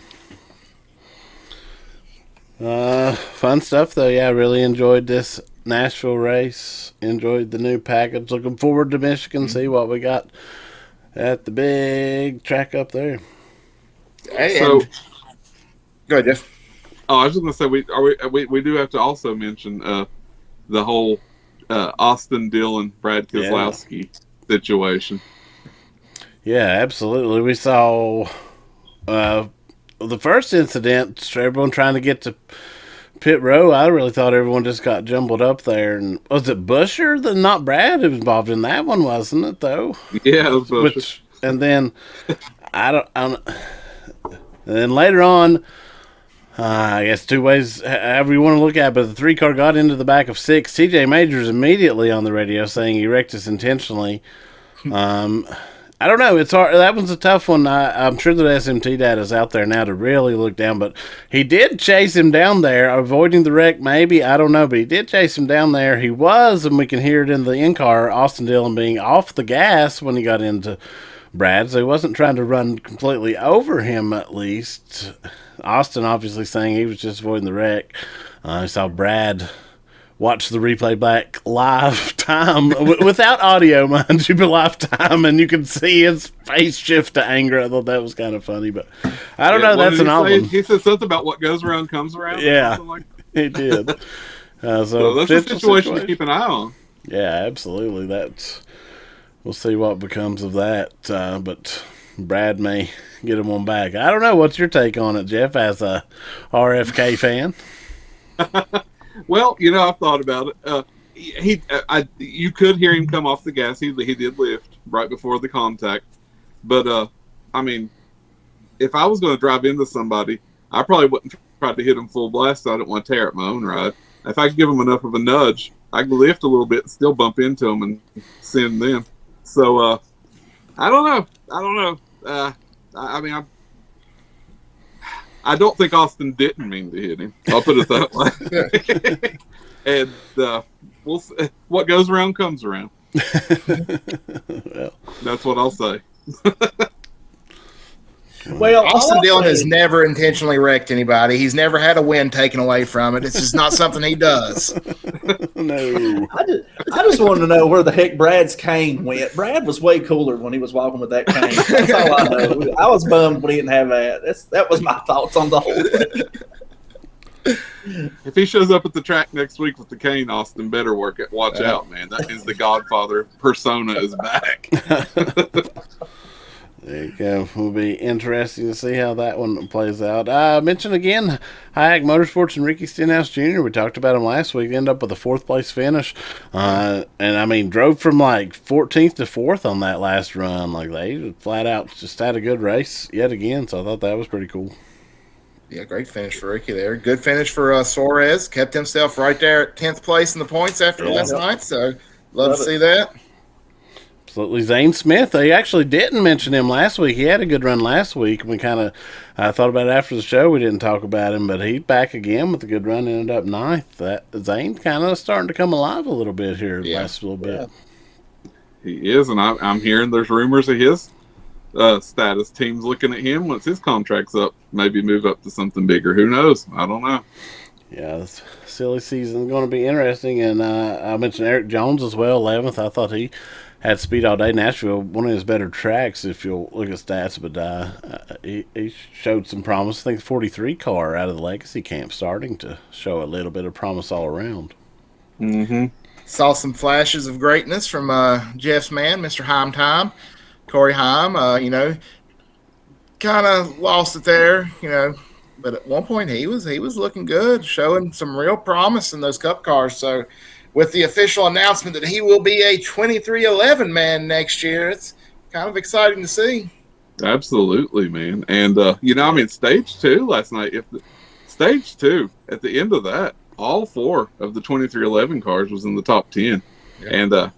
go. Fun stuff, though. Yeah, I really enjoyed this Nashville race. Enjoyed the new package. Looking forward to Michigan. See what we got at the big track up there. Hey, go ahead, Jeff. Oh, I was just going to say we do have to also mention the whole Austin Dillon Brad Keselowski situation. Yeah, absolutely. We saw the first incident, everyone trying to get to pit row. I really thought everyone just got jumbled up there. And was it Busher, not Brad, who was involved in that one, wasn't it, though? Yeah, it was Busher. And then, and then later on, I guess two ways, however you want to look at it, but the 3-car got into the back of 6. TJ Majors immediately on the radio saying he wrecked us intentionally. I don't know. It's hard. That one's a tough one. I'm sure that SMT data is out there now to really look down, but he did chase him down there, avoiding the wreck maybe. I don't know, but he did chase him down there. He was, and we can hear it in the in-car, Austin Dillon being off the gas when he got into Brad, so he wasn't trying to run completely over him at least. Austin obviously saying he was just avoiding the wreck. I saw Brad watch the replay back live time without audio, mind you, but live time, and you can see his face shift to anger. I thought that was kind of funny, but I don't know. That's an odd one. He said something about what goes around comes around. Yeah, he did. So that's a situation to keep an eye on. Yeah, absolutely. We'll see what becomes of that. But Brad may get him one back. I don't know. What's your take on it, Jeff, as a RFK fan? Well, I've thought about it. You could hear him come off the gas. He did lift right before the contact. But, I mean, if I was going to drive into somebody, I probably wouldn't try to hit him full blast. So I don't want to tear up my own ride. If I could give him enough of a nudge, I could lift a little bit and still bump into him and send them. So, I don't know. I mean, I don't think Austin didn't mean to hit him. I'll put it that way. And we'll see. What goes around comes around. Well, that's what I'll say. Well, Austin Dillon has never intentionally wrecked anybody. He's never had a win taken away from it. It's just not something he does. No. I just wanted to know where the heck Brad's cane went. Brad was way cooler when he was walking with that cane. That's all I know. I was bummed when he didn't have that. That was my thoughts on the whole thing. If he shows up at the track next week with the cane, Austin better watch out, man. That means the Godfather persona is back. There you go. It'll be interesting to see how that one plays out. I mentioned again, Hayek Motorsports and Ricky Stenhouse Jr. We talked about him last week. Ended up with a 4th place finish. And I mean, drove from like 14th to 4th on that last run. Like, they flat out just had a good race yet again. So I thought that was pretty cool. Yeah, great finish for Ricky there. Good finish for Suarez. Kept himself right there at 10th place in the points after last night. So love to see that. Absolutely. Zane Smith, they actually didn't mention him last week. He had a good run last week. We kind of thought about it after the show. We didn't talk about him, but he's back again with a good run, ended up 9th. That Zane kind of starting to come alive a little bit here the last little bit. He is, and I'm hearing there's rumors of his status. Teams looking at him once his contract's up, maybe move up to something bigger. Who knows? I don't know. Yeah, this silly season is going to be interesting. And I mentioned Eric Jones as well, 11th. I thought he had speed all day. Nashville, one of his better tracks if you'll look at stats, but he showed some promise. I think the 43 car out of the Legacy camp starting to show a little bit of promise all around. Mm-hmm. Saw some flashes of greatness from Jeff's man, Mr. Time, Corey Heim. Kind of lost it there, but at one point he was looking good, showing some real promise in those Cup cars. So with the official announcement that he will be a 2311 man next year, it's kind of exciting to see. Absolutely, man. And, stage 2 last night, stage 2, at the end of that, all 4 of the 2311 cars was in the top 10. Yeah. And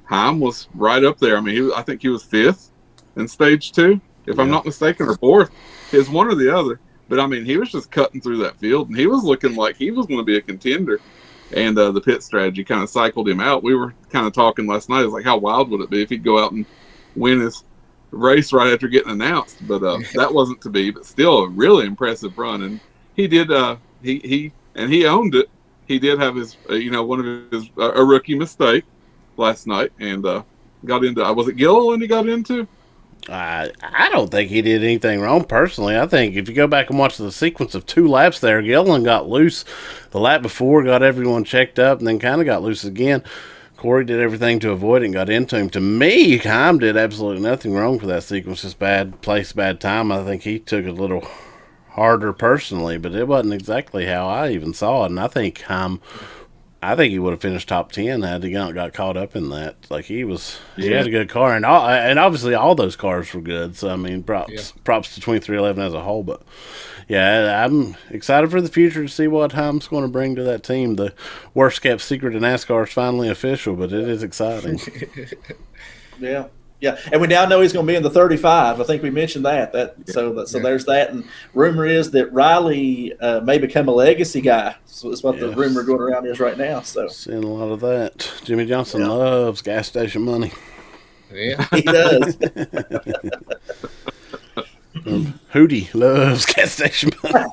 Heim was right up there. I mean, I think he was 5th in stage 2, if I'm not mistaken, or 4th. It's one or the other. But, I mean, he was just cutting through that field, and he was looking like he was going to be a contender. And the pit strategy kind of cycled him out. We were kind of talking last night. It was like, how wild would it be if he'd go out and win his race right after getting announced? But that wasn't to be. But still, a really impressive run. And he did. He owned it. He did have his, one of his a rookie mistake last night, and got into. Was it Gilliland he got into? I don't think he did anything wrong personally. I think if you go back and watch the sequence of 2 laps there, Gilliland got loose the lap before, got everyone checked up, and then kind of got loose again. Corey did everything to avoid it and got into him. To me, Heim did absolutely nothing wrong for that sequence. Just bad place, bad time. I think he took it a little harder personally, but it wasn't exactly how I even saw it. And I think he would have finished top 10 had he got caught up in that. Like he had a good car, and obviously all those cars were good. So I mean, props to 2311 as a whole. But yeah, I'm excited for the future to see what Heim's going to bring to that team. The worst kept secret in NASCAR is finally official, but it is exciting. Yeah. Yeah, and we now know he's going to be in the 35. I think we mentioned that. So there's that. And rumor is that Riley may become a legacy guy. So that's what the rumor going around is right now. So seeing a lot of that. Jimmy Johnson loves gas station money. Yeah, he does. Hootie loves gas station money.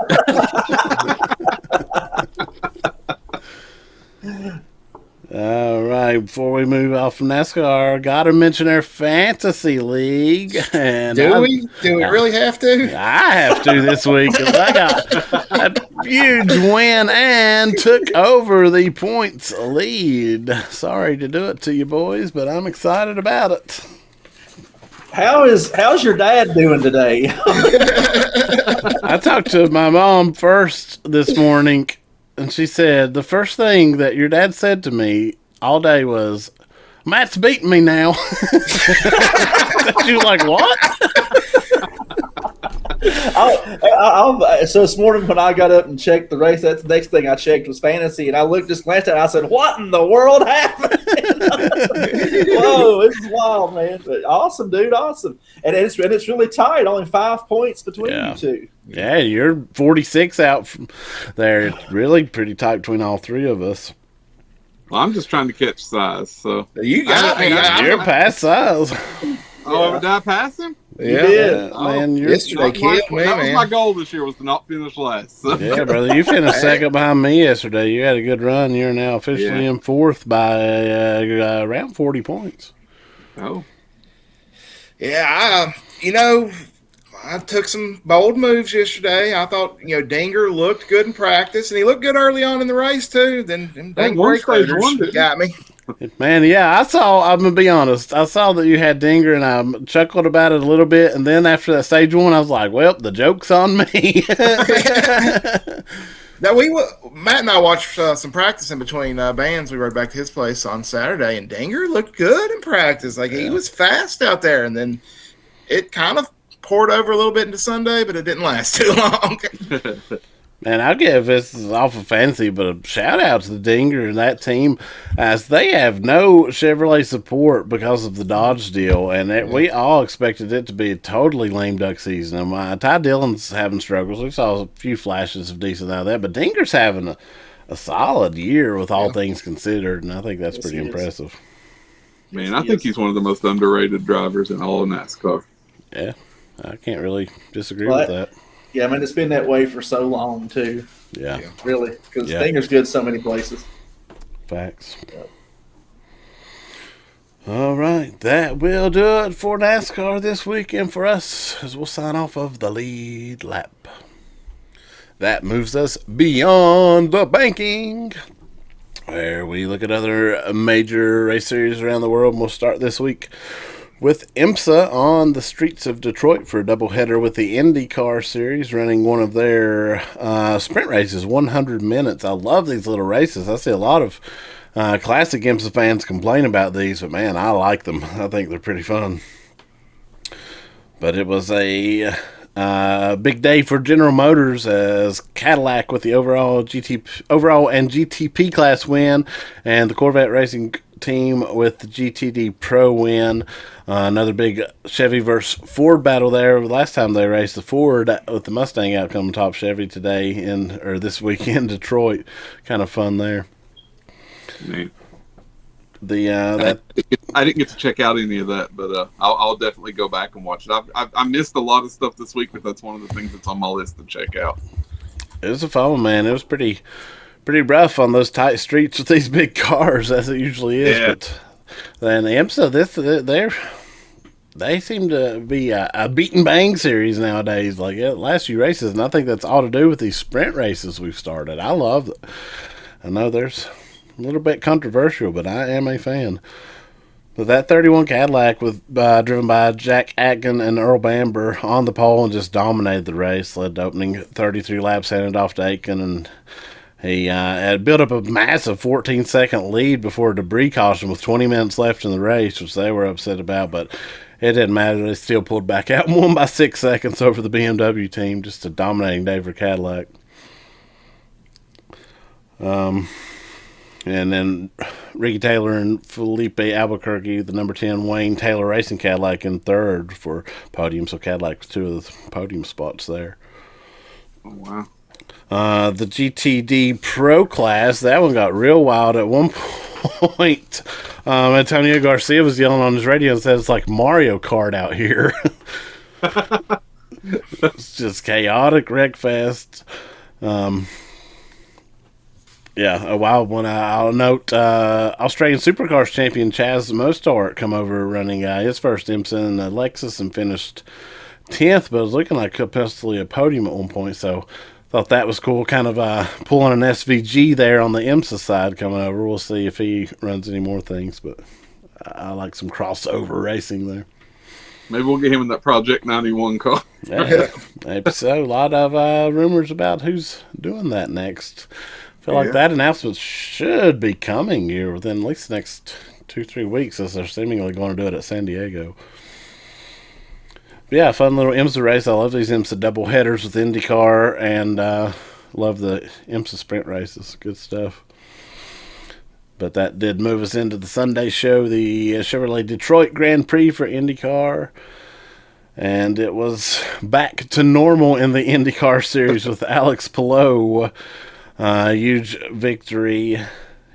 All right, before we move off from NASCAR, got to mention our fantasy league. And do we really have to? I have to this week because I got a huge win and took over the points lead. Sorry to do it to you boys, but I'm excited about it. How's your dad doing today? I talked to my mom first this morning. And she said, the first thing that your dad said to me all day was, Matt's beating me now. She was like, what? So this morning when I got up and checked the race, that's the next thing I checked was fantasy. And I just glanced at it and I said, what in the world happened? Whoa, this is wild, man. But awesome, dude, awesome. And it's really tight, only 5 points between you two. Yeah, you're 46 out from there. It's really pretty tight between all 3 of us. Well, I'm just trying to catch size. So you got me. You're past size. Oh, did I pass him? Yeah, did. Man. Yesterday killed me, that man. was my goal this year, was to not finish last. So. Yeah, brother, you finished second behind me yesterday. You had a good run. You're now officially in 4th by around 40 points. Oh. Yeah, I took some bold moves yesterday. I thought, Dinger looked good in practice, and he looked good early on in the race, too. Then dang brake rotors got me. Man, yeah, I'm going to be honest. I saw that you had Dinger, and I chuckled about it a little bit. And then after that stage 1, I was like, well, the joke's on me. Now, Matt and I watched some practice in between bands. We rode back to his place on Saturday, and Dinger looked good in practice. Like, he was fast out there. And then it kind of poured over a little bit into Sunday, but it didn't last too long. Man, I'll give this is off of fantasy, but a shout out to the Dinger and that team, as they have no Chevrolet support because of the Dodge deal, and we all expected it to be a totally lame duck season. And Ty Dillon's having struggles. We saw a few flashes of decent out of that, but Dinger's having a solid year with all things considered, and I think that's pretty impressive. Man, I think he's one of the most underrated drivers in all of NASCAR. Yeah, I can't really disagree with that. Yeah, I mean, it's been that way for so long, too. Yeah. Really, because Stinger's good so many places. Facts. Yep. All right, that will do it for NASCAR this weekend for us, as we'll sign off of the lead lap. That moves us beyond the banking, where we look at other major race series around the world. And we'll start this week with IMSA on the streets of Detroit for a doubleheader with the IndyCar Series, running one of their sprint races, 100 minutes. I love these little races. I see a lot of classic IMSA fans complain about these, but man, I like them. I think they're pretty fun. But it was a big day for General Motors as Cadillac with the overall and GTP class win, and the Corvette Racing team with the GTD Pro win. Another big Chevy versus Ford battle there. Last time they raced, the Ford with the Mustang outcome top Chevy this week in Detroit. Kind of fun there. Man. I didn't get to check out any of that, but I'll definitely go back and watch it. I missed a lot of stuff this week, but that's one of the things that's on my list to check out. It was a fun one, man. It was pretty rough on those tight streets with these big cars, as it usually is. Yeah. But then the IMSA, they seem to be a beat and bang series nowadays. Like last few races, and I think that's all to do with these sprint races we've started. I love it. I know there's a little bit controversial, but I am a fan. But that 31 Cadillac driven by Jack Atkin and Earl Bamber on the pole and just dominated the race. Led to opening 33 laps, handed off to Atkin, and he had built up a massive 14-second lead before a debris caution with 20 minutes left in the race, which they were upset about, but it didn't matter. They still pulled back out and won by 6 seconds over the BMW team. Just a dominating day for Cadillac. And then Ricky Taylor and Felipe Albuquerque, the number 10 Wayne Taylor Racing Cadillac, in third for podium. So Cadillac was 2 of the podium spots there. Oh, wow. The GTD Pro class, that one got real wild at one point. Antonio Garcia was yelling on his radio and said it's like Mario Kart out here. It's just chaotic wreck fest. Yeah, a wild one. I'll note Australian Supercars champion Chaz Mostart come over running his first IMSA in the Lexus and finished 10th, but it was looking like possibly a podium at one point, so thought that was cool. Kind of pulling an SVG there on the IMSA side coming over. We'll see if he runs any more things, but I like some crossover racing there. Maybe we'll get him in that Project 91 car. Yeah, maybe so. A lot of rumors about who's doing that next. I feel like that announcement should be coming here within at least the next 2-3 weeks, as they're seemingly going to do it at San Diego. But yeah, fun little IMSA race. I love these IMSA double headers with IndyCar, and love the IMSA sprint races. Good stuff. But that did move us into the Sunday show, the Chevrolet Detroit Grand Prix for IndyCar. And it was back to normal in the IndyCar series with Alex Palou. Huge victory.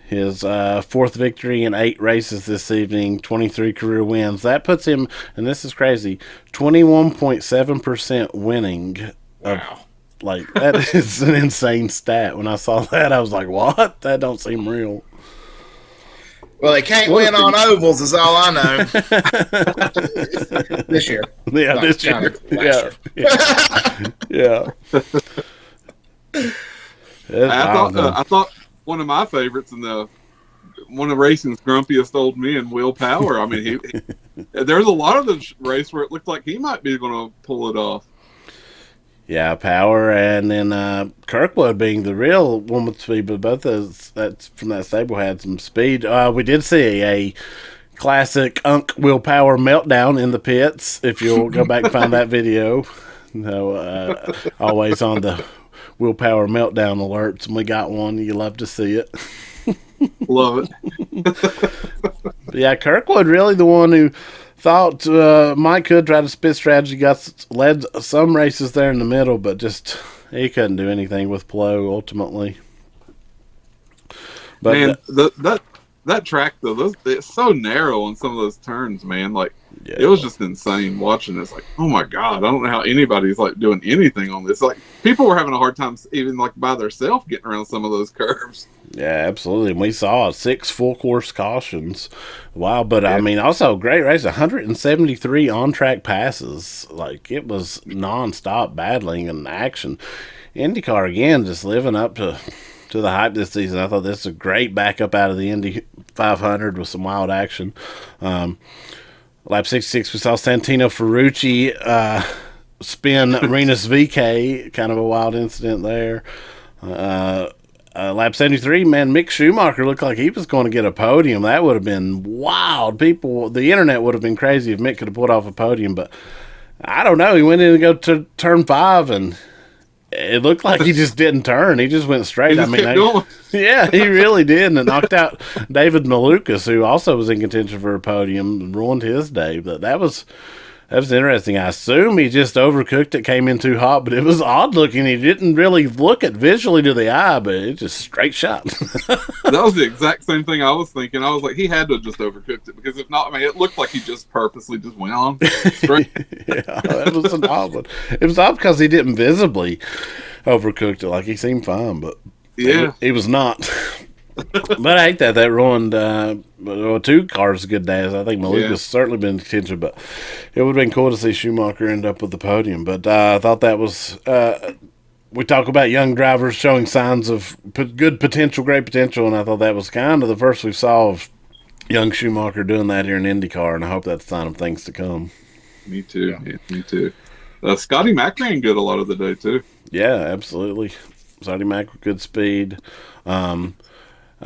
His 4th victory in 8 races this evening, 23 career wins. That puts him, and this is crazy, 21.7% winning. Wow. That is an insane stat. When I saw that, I was like, what? That don't seem real. Well, they can't win on ovals is all I know. This year. Yeah, this year. Yeah. I thought one of my favorites and one of racing's grumpiest old men, Will Power. I mean, there's a lot of the race where it looked like he might be going to pull it off. Yeah, Power, and then Kirkwood being the real one with speed, but both that's from that stable had some speed. We did see a classic Will Power meltdown in the pits. If you'll go back and find that video, always on the Will Power meltdown alerts, and we got one. You love to see it. Love it. Yeah, Kirkwood really the one who thought Mike could try to spit strategy, led some races there in the middle, but just he couldn't do anything with Palou ultimately. But man, that track though, it's so narrow on some of those turns, man. Like Yeah. it was just insane watching this. Like, oh my god, I don't know how anybody's like doing anything on this. Like people were having a hard time even like by themselves getting around some of those curves. Yeah, absolutely. And we saw 6 full course cautions. Wow, but I mean, also great race. 173 on track passes. Like it was nonstop battling and action. IndyCar again, just living up to the hype this season. I thought this was a great backup out of the Indy 500 with some wild action. Lap 66, we saw Santino Ferrucci spin Renus VK, kind of a wild incident there. Lap 73, man, Mick Schumacher looked like he was going to get a podium. That would have been wild. The internet would have been crazy if Mick could have pulled off a podium, but I don't know. He went in to go to turn 5 and it looked like he just didn't turn. He just went straight. Yeah, he really did. And it knocked out David Malukas, who also was in contention for a podium, and ruined his day. But that was interesting. I assume he just overcooked it, came in too hot, but it was odd looking. He didn't really look it visually to the eye, but it just straight shot. That was the exact same thing I was thinking. I was like, he had to have just overcooked it, because if not, I mean, it looked like he just purposely just went on straight. Yeah, that was an odd one. It was odd because he didn't visibly overcooked it. Like he seemed fine, but yeah, he was not. But I hate that ruined 2 cars a good day. I think Maluka's certainly been in contention, but it would have been cool to see Schumacher end up with the podium. But I thought that was we talk about young drivers showing signs of good potential, great potential, and I thought that was kind of the first we saw of young Schumacher doing that here in IndyCar, and I hope that's a sign of things to come. Me too. Yeah, me too. Scotty Mack ran good a lot of the day too. Yeah, absolutely. Scotty Mack with good speed.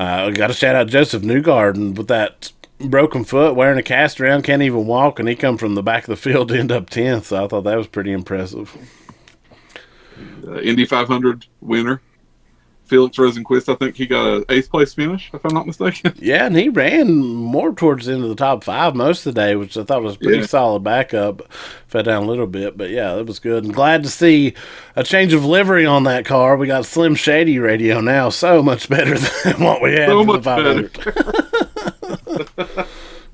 I got to shout out Joseph Newgarden with that broken foot, wearing a cast around, can't even walk, and he come from the back of the field to end up 10th. So I thought that was pretty impressive. Indy 500 winner, Felix Rosenquist. I think he got an 8th place finish, if I'm not mistaken. Yeah, and he ran more towards the end of the top 5 most of the day, which I thought was a pretty solid backup. Fell down a little bit, but yeah, that was good. And glad to see a change of livery on that car. We got Slim Shady radio now, so much better than what we had so for much the 500.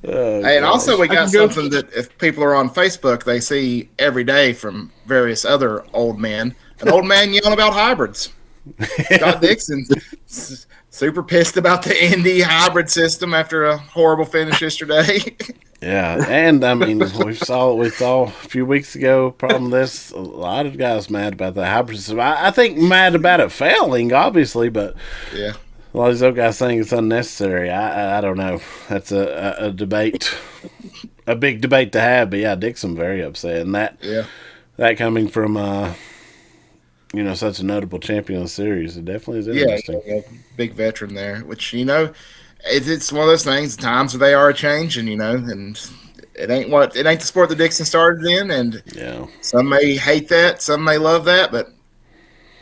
Hey, and also we got something that if people are on Facebook, they see every day from various other old men. An old man yelling about hybrids. Scott Dixon super pissed about the Indy hybrid system after a horrible finish yesterday. Yeah, and I mean, we saw a few weeks ago. Problem this, a lot of guys mad about the hybrid system. I think mad about it failing, obviously, but yeah, a lot of these other guys saying it's unnecessary. I don't know. That's a debate, a big debate to have. But yeah, Dixon very upset, and that coming from such a notable champion of the series, it definitely is interesting. Yeah, big veteran there, which it's one of those things. The times they are changing, and it ain't the sport that Dixon started in, and some may hate that, some may love that, but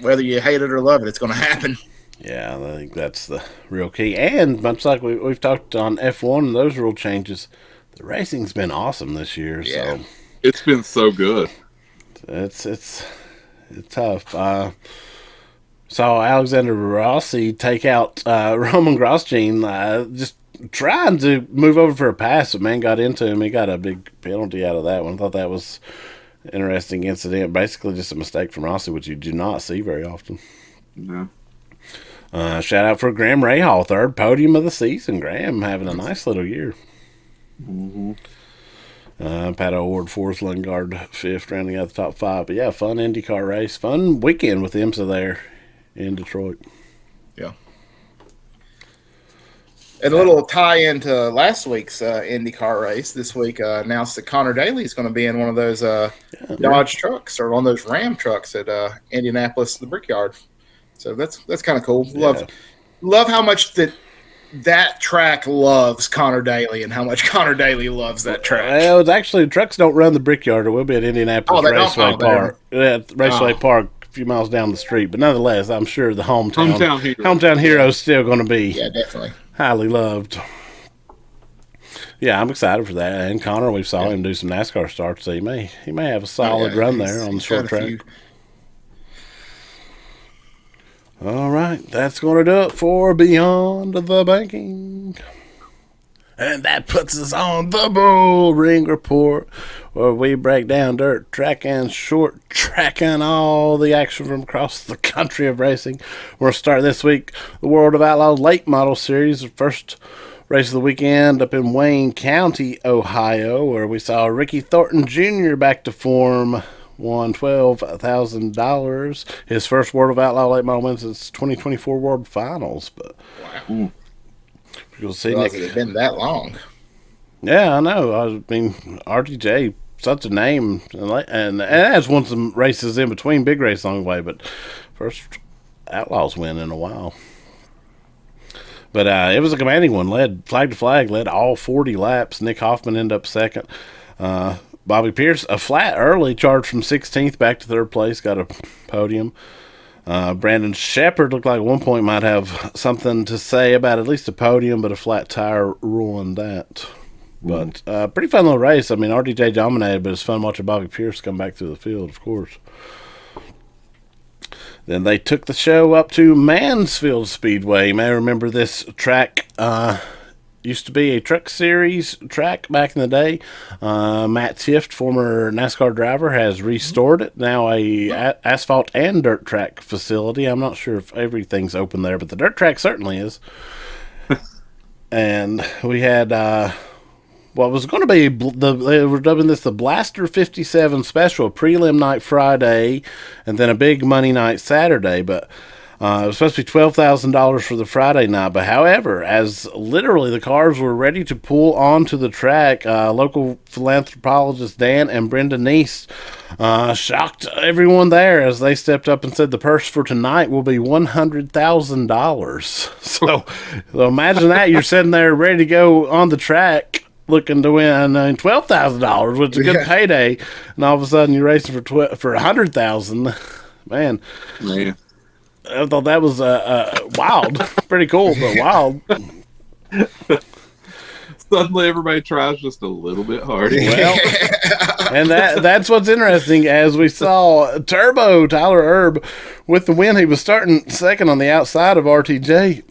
whether you hate it or love it, it's going to happen. Yeah, I think that's the real key. And much like we've talked on F1 and those rule changes, the racing's been awesome this year. Yeah. So it's been so good. It's tough. Saw Alexander Rossi take out Roman Grosjean, just trying to move over for a pass, but man got into him. He got a big penalty out of that one. I thought that was an interesting incident. Basically just a mistake from Rossi, which you do not see very often. No. Shout out for Graham Rahal, 3rd podium of the season. Graham having a nice little year. Mm-hmm. Pat O'Ward 4th, Lundgaard 5th, rounding out the top 5. But yeah, fun IndyCar race. Fun weekend with IMSA there in Detroit. Yeah. And a little tie into last week's IndyCar race. This week announced that Connor Daly is going to be in one of those Dodge trucks or one of those Ram trucks at Indianapolis, the Brickyard. So that's kind of cool. Yeah. Love how much that track loves Connor Daly and how much Connor Daly loves that track. Well, it's actually, trucks don't run the Brickyard. It will be at Indianapolis Raceway Park. Raceway Park, a few miles down the street. But nonetheless, I'm sure the hometown hero is still going to be definitely highly loved. Yeah, I'm excited for that. And Connor, we saw him do some NASCAR starts, so he may have a solid run there on the short track. All right, that's going to do it for Beyond the Banking. And that puts us on the Bull Ring Report, where we break down dirt track and short track and all the action from across the country of racing. We're going to start this week the World of Outlaws Late Model Series, the first race of the weekend up in Wayne County, Ohio, where we saw Ricky Thornton Jr. back to form, won $12,000. His first World of Outlaw Late Model win since 2024 World Finals. But wow. You'll see Nick. It's been that long. Yeah, I know. I mean, RTJ, such a name, and has won some races in between, big race along the way, but first Outlaws win in a while. But it was a commanding one. Led flag to flag, led all 40 laps. Nick Hoffman ended up second. Bobby Pierce, a flat early, charged from 16th back to third place, got a podium. Brandon Shepherd looked like at one point might have something to say about at least a podium, but a flat tire ruined that. But pretty fun little race. I mean, RTJ dominated, but it's fun watching Bobby Pierce come back through the field, of course. Then they took the show up to Mansfield Speedway. You may remember this track. Used to be a truck series track back in the day. Matt Tift, former NASCAR driver, has restored it. Now a asphalt and dirt track facility. I'm not sure if everything's open there, but the dirt track certainly is. And we had what was going to be, they were dubbing this the Blaster 57 special, prelim night Friday, and then a big money night Saturday, but it was supposed to be $12,000 for the Friday night, but however, as literally the cars were ready to pull onto the track, local philanthropologist Dan and Brenda Neese shocked everyone there as they stepped up and said the purse for tonight will be $100,000. So imagine that, you're sitting there ready to go on the track looking to win $12,000, which is a good payday, and all of a sudden you're racing for $100,000. Man. I thought that was wild. Pretty cool, but wild. Suddenly everybody tries just a little bit harder. Well, and that's what's interesting. As we saw Turbo, Tyler Erb, with the win, he was starting second on the outside of RTJ.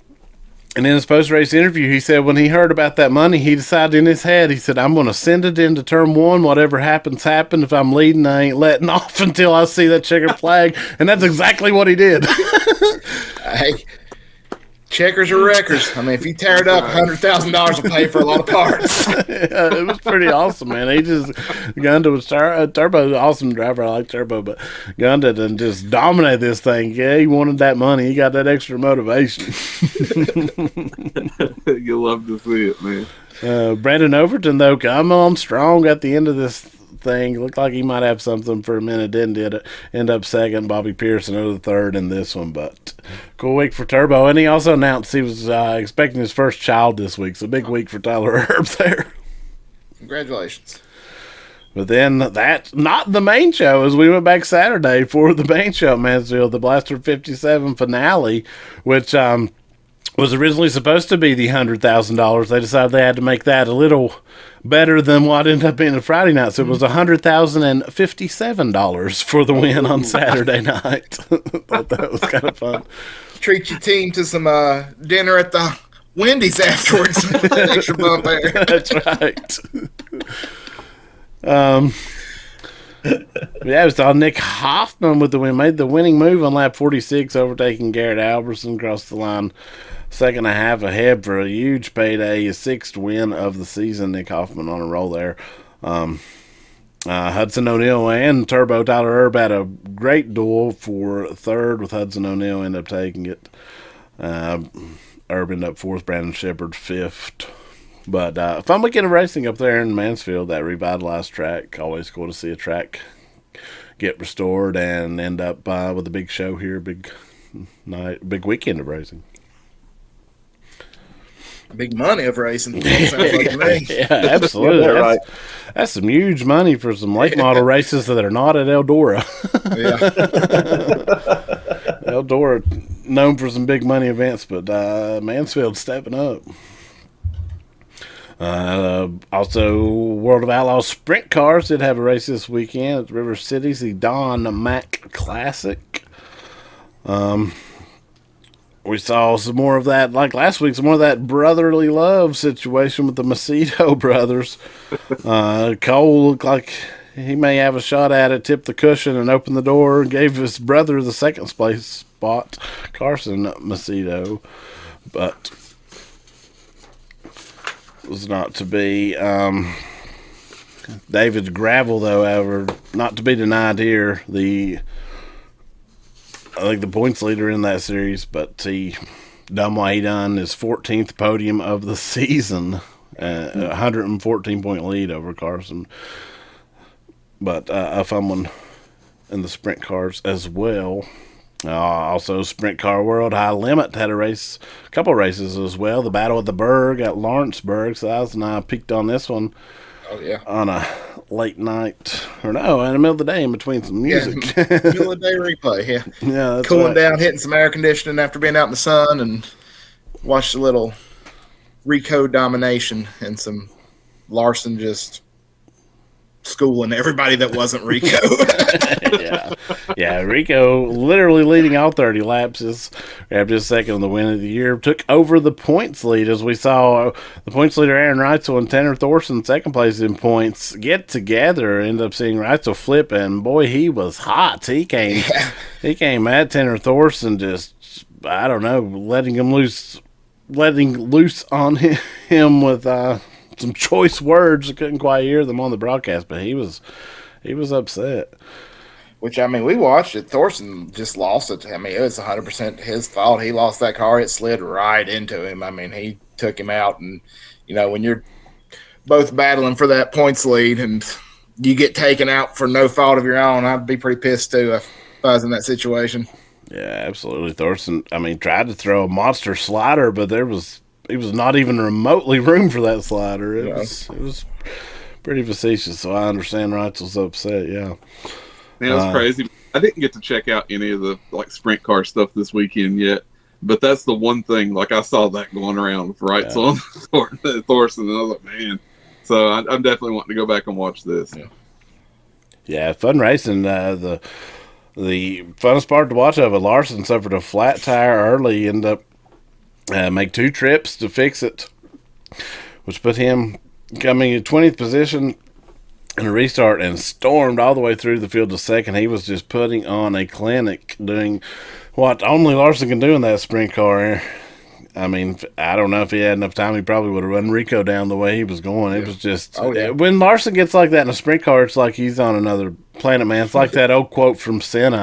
And in his post-race interview, he said when he heard about that money, he decided in his head, he said, I'm going to send it into turn one. Whatever happens, happen. If I'm leading, I ain't letting off until I see that checkered flag. And that's exactly what he did. Hey, checkers are wreckers. I mean, if you tear it up, $100,000 will pay for a lot of parts. Yeah, it was pretty awesome, man. He just gunned it with Turbo, awesome driver. I like Turbo, but gunned it and just dominated this thing. Yeah, he wanted that money. He got that extra motivation. You love to see it, man. Brandon Overton, though, come on strong at the end of this thing. Looked like he might have something for a minute. Did end up second. Bobby Pearson over the third in this one, but cool week for Turbo. And he also announced he was expecting his first child this week, so big week for Tyler Erb there. Congratulations. But then that's not the main show, as we went back Saturday for the main show at Mansfield, the Blaster 57 finale, which was originally supposed to be the $100,000. They decided they had to make that a little better than what ended up being a Friday night. So it was $100,057 for the win on Saturday night. Thought that was kind of fun. Treat your team to some dinner at the Wendy's afterwards. Extra bump there. That's right. Yeah, we saw Nick Hoffman with the win. Made the winning move on lap 46, overtaking Garrett Alberson across the line. Second and a half ahead for a huge payday. His sixth win of the season. Nick Hoffman on a roll there. Hudson O'Neal and Turbo Tyler Erb had a great duel for third, with Hudson O'Neal ended up taking it. Erb ended up fourth, Brandon Shepherd fifth. But fun weekend of racing up there in Mansfield, that revitalized track. Always cool to see a track get restored and end up with a big show here, big night, big weekend of racing. Big money of racing. Sounds like to me. Yeah, absolutely. Yeah, right. That's some huge money for some late model races that are not at Eldora. Yeah. Eldora, known for some big money events, but Mansfield stepping up. Also, World of Outlaws Sprint Cars did have a race this weekend at River City's the Don Mack Classic. we saw some more of that, like last week, some more of that brotherly love situation with the Macedo brothers. Cole looked like he may have a shot at it, tipped the cushion and opened the door, and gave his brother the second place spot, Carson Macedo, but was not to be. David's gravel, though, however, not to be denied here. I think the points leader in that series, but he done what he done, his 14th podium of the season, 114-point lead over Carson. But a fun one in the sprint cars as well. Also, Sprint Car World High Limit had a couple races as well. The Battle of the Berg at Lawrenceburg. So Alice and I peeked on this one. Oh, yeah. On a late night, or no, in the middle of the day in between some music. Yeah, middle of the day replay, yeah. Yeah, that's cooling right. down, hitting some air conditioning after being out in the sun, and watched a little Rico domination and some Larson just schooling everybody that wasn't Rico. yeah, Rico literally leading all 30 laps. Grabbed his second in the win of the year. Took over the points lead, as we saw the points leader Aaron Reitzel and Tanner Thorson, second place in points, get together. Ended up seeing Reitzel flip, and boy, he was hot. He came at Tanner Thorson, just, I don't know, letting loose on him with some choice words. I couldn't quite hear them on the broadcast, but he was upset. Which, I mean, we watched it. Thorson just lost it. I mean, it was 100% his fault. He lost that car. It slid right into him. I mean, he took him out. And, you know, when you're both battling for that points lead and you get taken out for no fault of your own, I'd be pretty pissed, too, if I was in that situation. Yeah, absolutely. Thorson, I mean, tried to throw a monster slider, but it was not even remotely room for that slider. It was pretty facetious, so I understand Reitzel's upset, yeah. Man, it's crazy. I didn't get to check out any of the sprint car stuff this weekend yet, but that's the one thing. Like, I saw that going around with Reitzel and Thorson, and I was like, man. So I'm definitely wanting to go back and watch this. Yeah, fun racing. The funnest part to watch of it, Larson suffered a flat tire early, ended up make 2 trips to fix it, which put him coming in 20th position in a restart, and stormed all the way through the field to second. He was just putting on a clinic, doing what only Larson can do in that sprint car. I mean, I don't know if he had enough time. He probably would have run Rico down the way he was going. It was just when Larson gets like that in a sprint car, it's like he's on another planet, man. It's like that old quote from Senna,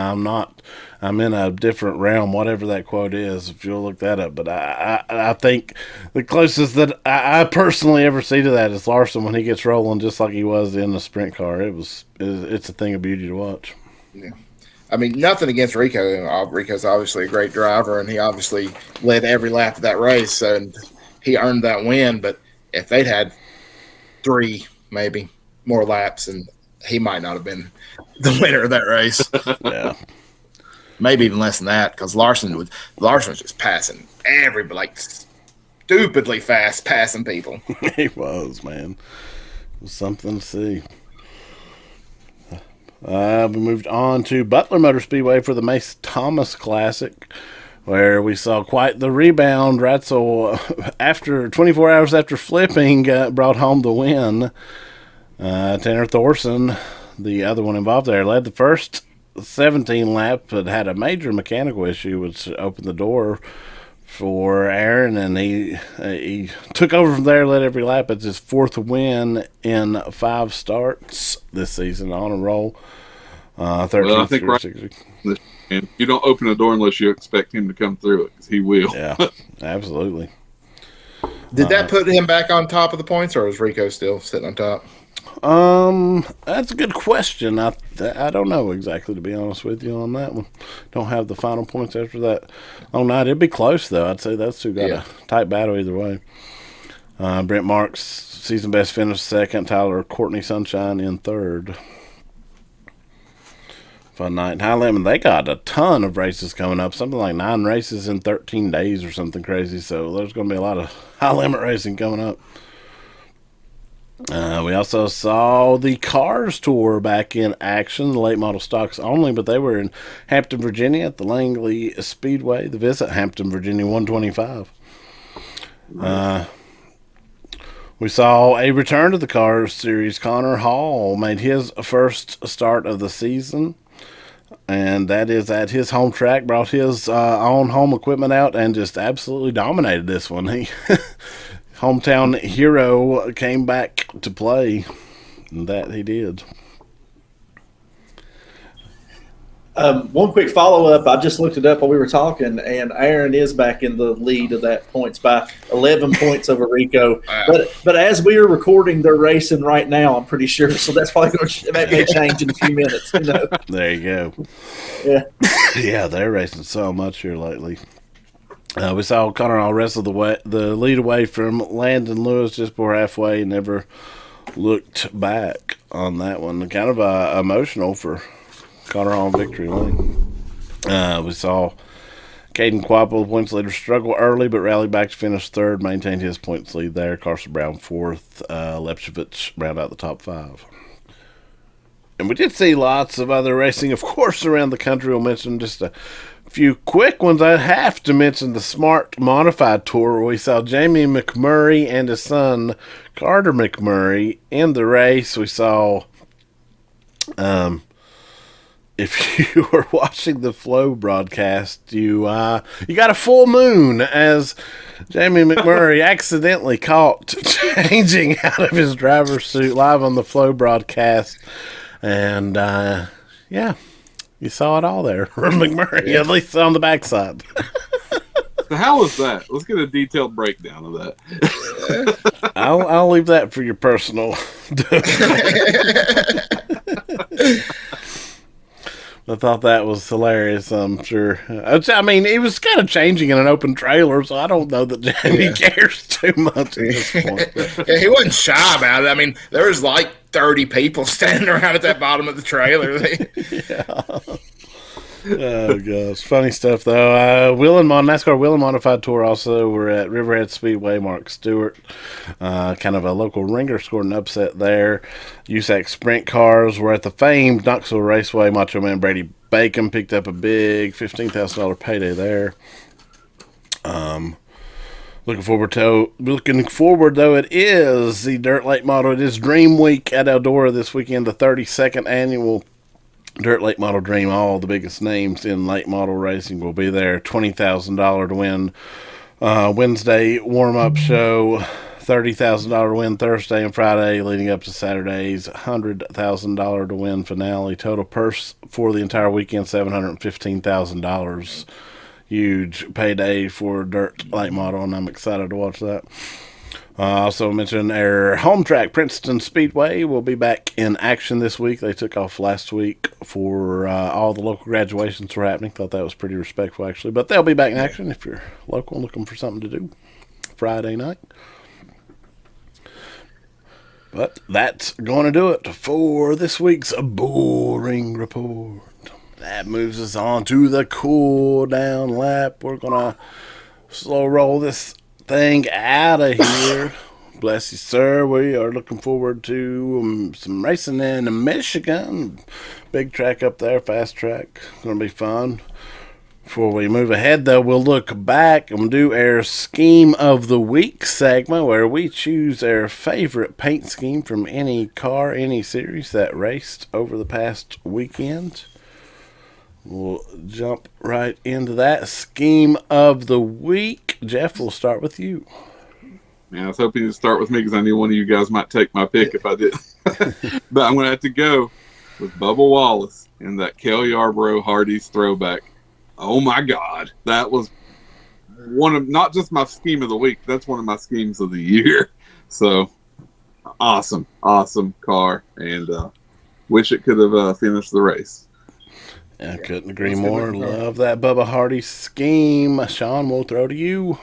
I'm in a different realm, whatever that quote is, if you'll look that up. But I think the closest that I personally ever see to that is Larson when he gets rolling, just like he was in the sprint car. It's a thing of beauty to watch. Yeah. I mean, nothing against Rico. Rico's obviously a great driver, and he obviously led every lap of that race, and he earned that win. But if they'd had 3, maybe, more laps, and he might not have been the winner of that race. Yeah. Maybe even less than that, because Larson was just passing everybody, like stupidly fast passing people. He was, man. It was something to see. We moved on to Butler Motor Speedway for the Mace Thomas Classic, where we saw quite the rebound. Reitzel, after 24 hours after flipping, brought home the win. Tanner Thorson, the other one involved there, led the first 17 laps, but had a major mechanical issue, which opened the door for Aaron, and he took over from there, led every lap. It's his 4th win in 5 starts this season, on a roll. 13 well, I think you don't open the door unless you expect him to come through it, because he will. Yeah, absolutely. Did that put him back on top of the points, or is Rico still sitting on top? That's a good question. I don't know exactly, to be honest with you, on that one. Don't have the final points after that. Oh, no, it'd be close, though. I'd say those two got a tight battle either way. Brent Marks, season best finish 2nd. Tyler Courtney Sunshine in 3rd. Fun night in High Limit. They got a ton of races coming up. Something like 9 races in 13 days or something crazy. So there's going to be a lot of High Limit racing coming up. We also saw the Cars Tour back in action, the late model stocks only, but they were in Hampton, Virginia at the Langley Speedway, the Visit Hampton, Virginia 125. We saw a return to the Cars Series. Connor Hall made his first start of the season, and that is at his home track, brought his own home equipment out and just absolutely dominated this one. He hometown hero came back to play, and that he did. One quick follow-up. I just looked it up while we were talking, and Aaron is back in the lead of that points by 11 points over Rico. Wow. But as we are recording, they're racing right now, I'm pretty sure. So that's probably going to that may change in a few minutes. You know? There you go. Yeah. Yeah, they're racing so much here lately. We saw Connor all wrestle the lead away from Landon Lewis just before halfway. Never looked back on that one. Kind of emotional for Connor Hall in victory lane. We saw Caden Quapple, the points leader, struggle early but rallied back to finish third, maintained his points lead there. Carson Brown fourth. Lepchevich round out the top five. And we did see lots of other racing, of course, around the country. We'll mention just a few quick ones. I have to mention the Smart Modified Tour, where we saw Jamie McMurray and his son, Carter McMurray, in the race. We saw, if you were watching the Flow broadcast, you got a full moon as Jamie McMurray accidentally caught changing out of his driver's suit live on the Flow broadcast. And, yeah, you saw it all there from McMurray, at least on the backside. So how was that? Let's get a detailed breakdown of that. I'll leave that for your personal. I thought that was hilarious, I'm sure. I mean, he was kind of changing in an open trailer, so I don't know that Jamie cares too much at this point. Yeah, he wasn't shy about it. I mean, there was like 30 people standing around at that bottom of the trailer. Yeah. Oh, gosh. Funny stuff, though. NASCAR Wheel and Modified Tour also were at Riverhead Speedway. Mark Stewart, kind of a local ringer, scored an upset there. USAC Sprint Cars were at the famed Knoxville Raceway. Macho Man Brady Bacon picked up a big $15,000 payday there. Looking forward, though, it is the Dirt Late Model. It is Dream Week at Eldora this weekend, the 32nd annual Dirt Late Model Dream. All the biggest names in late model racing will be there. $20,000 to win Wednesday warm-up show, $30,000 to win Thursday and Friday leading up to Saturday's $100,000 to win finale. Total purse for the entire weekend, $715,000. Huge payday for Dirt Late Model, and I'm excited to watch that. Also mentioned our home track, Princeton Speedway, will be back in action this week. They took off last week for all the local graduations were happening. Thought that was pretty respectful, actually. But they'll be back in action if you're local and looking for something to do Friday night. But that's going to do it for this week's Boring Report. That moves us on to the cool down lap. We're going to slow roll this thing out of here. Bless you, sir. We are looking forward to some racing in Michigan. Big track up there, fast track. Going to be fun. Before we move ahead, though, we'll look back and do our Scheme of the Week segment, where we choose our favorite paint scheme from any car, any series that raced over the past weekend. We'll jump right into that Scheme of the Week. Jeff, we'll start with you. Man, I was hoping to start with me because I knew one of you guys might take my pick if I did. But I'm going to have to go with Bubba Wallace in that Kel Yarborough Hardee's throwback. Oh, my God. That was one of, not just my scheme of the week, that's one of my schemes of the year. So, awesome car. And wish it could have finished the race. I couldn't agree more. Love that Bubba Hardy scheme. Sean, we'll throw to you.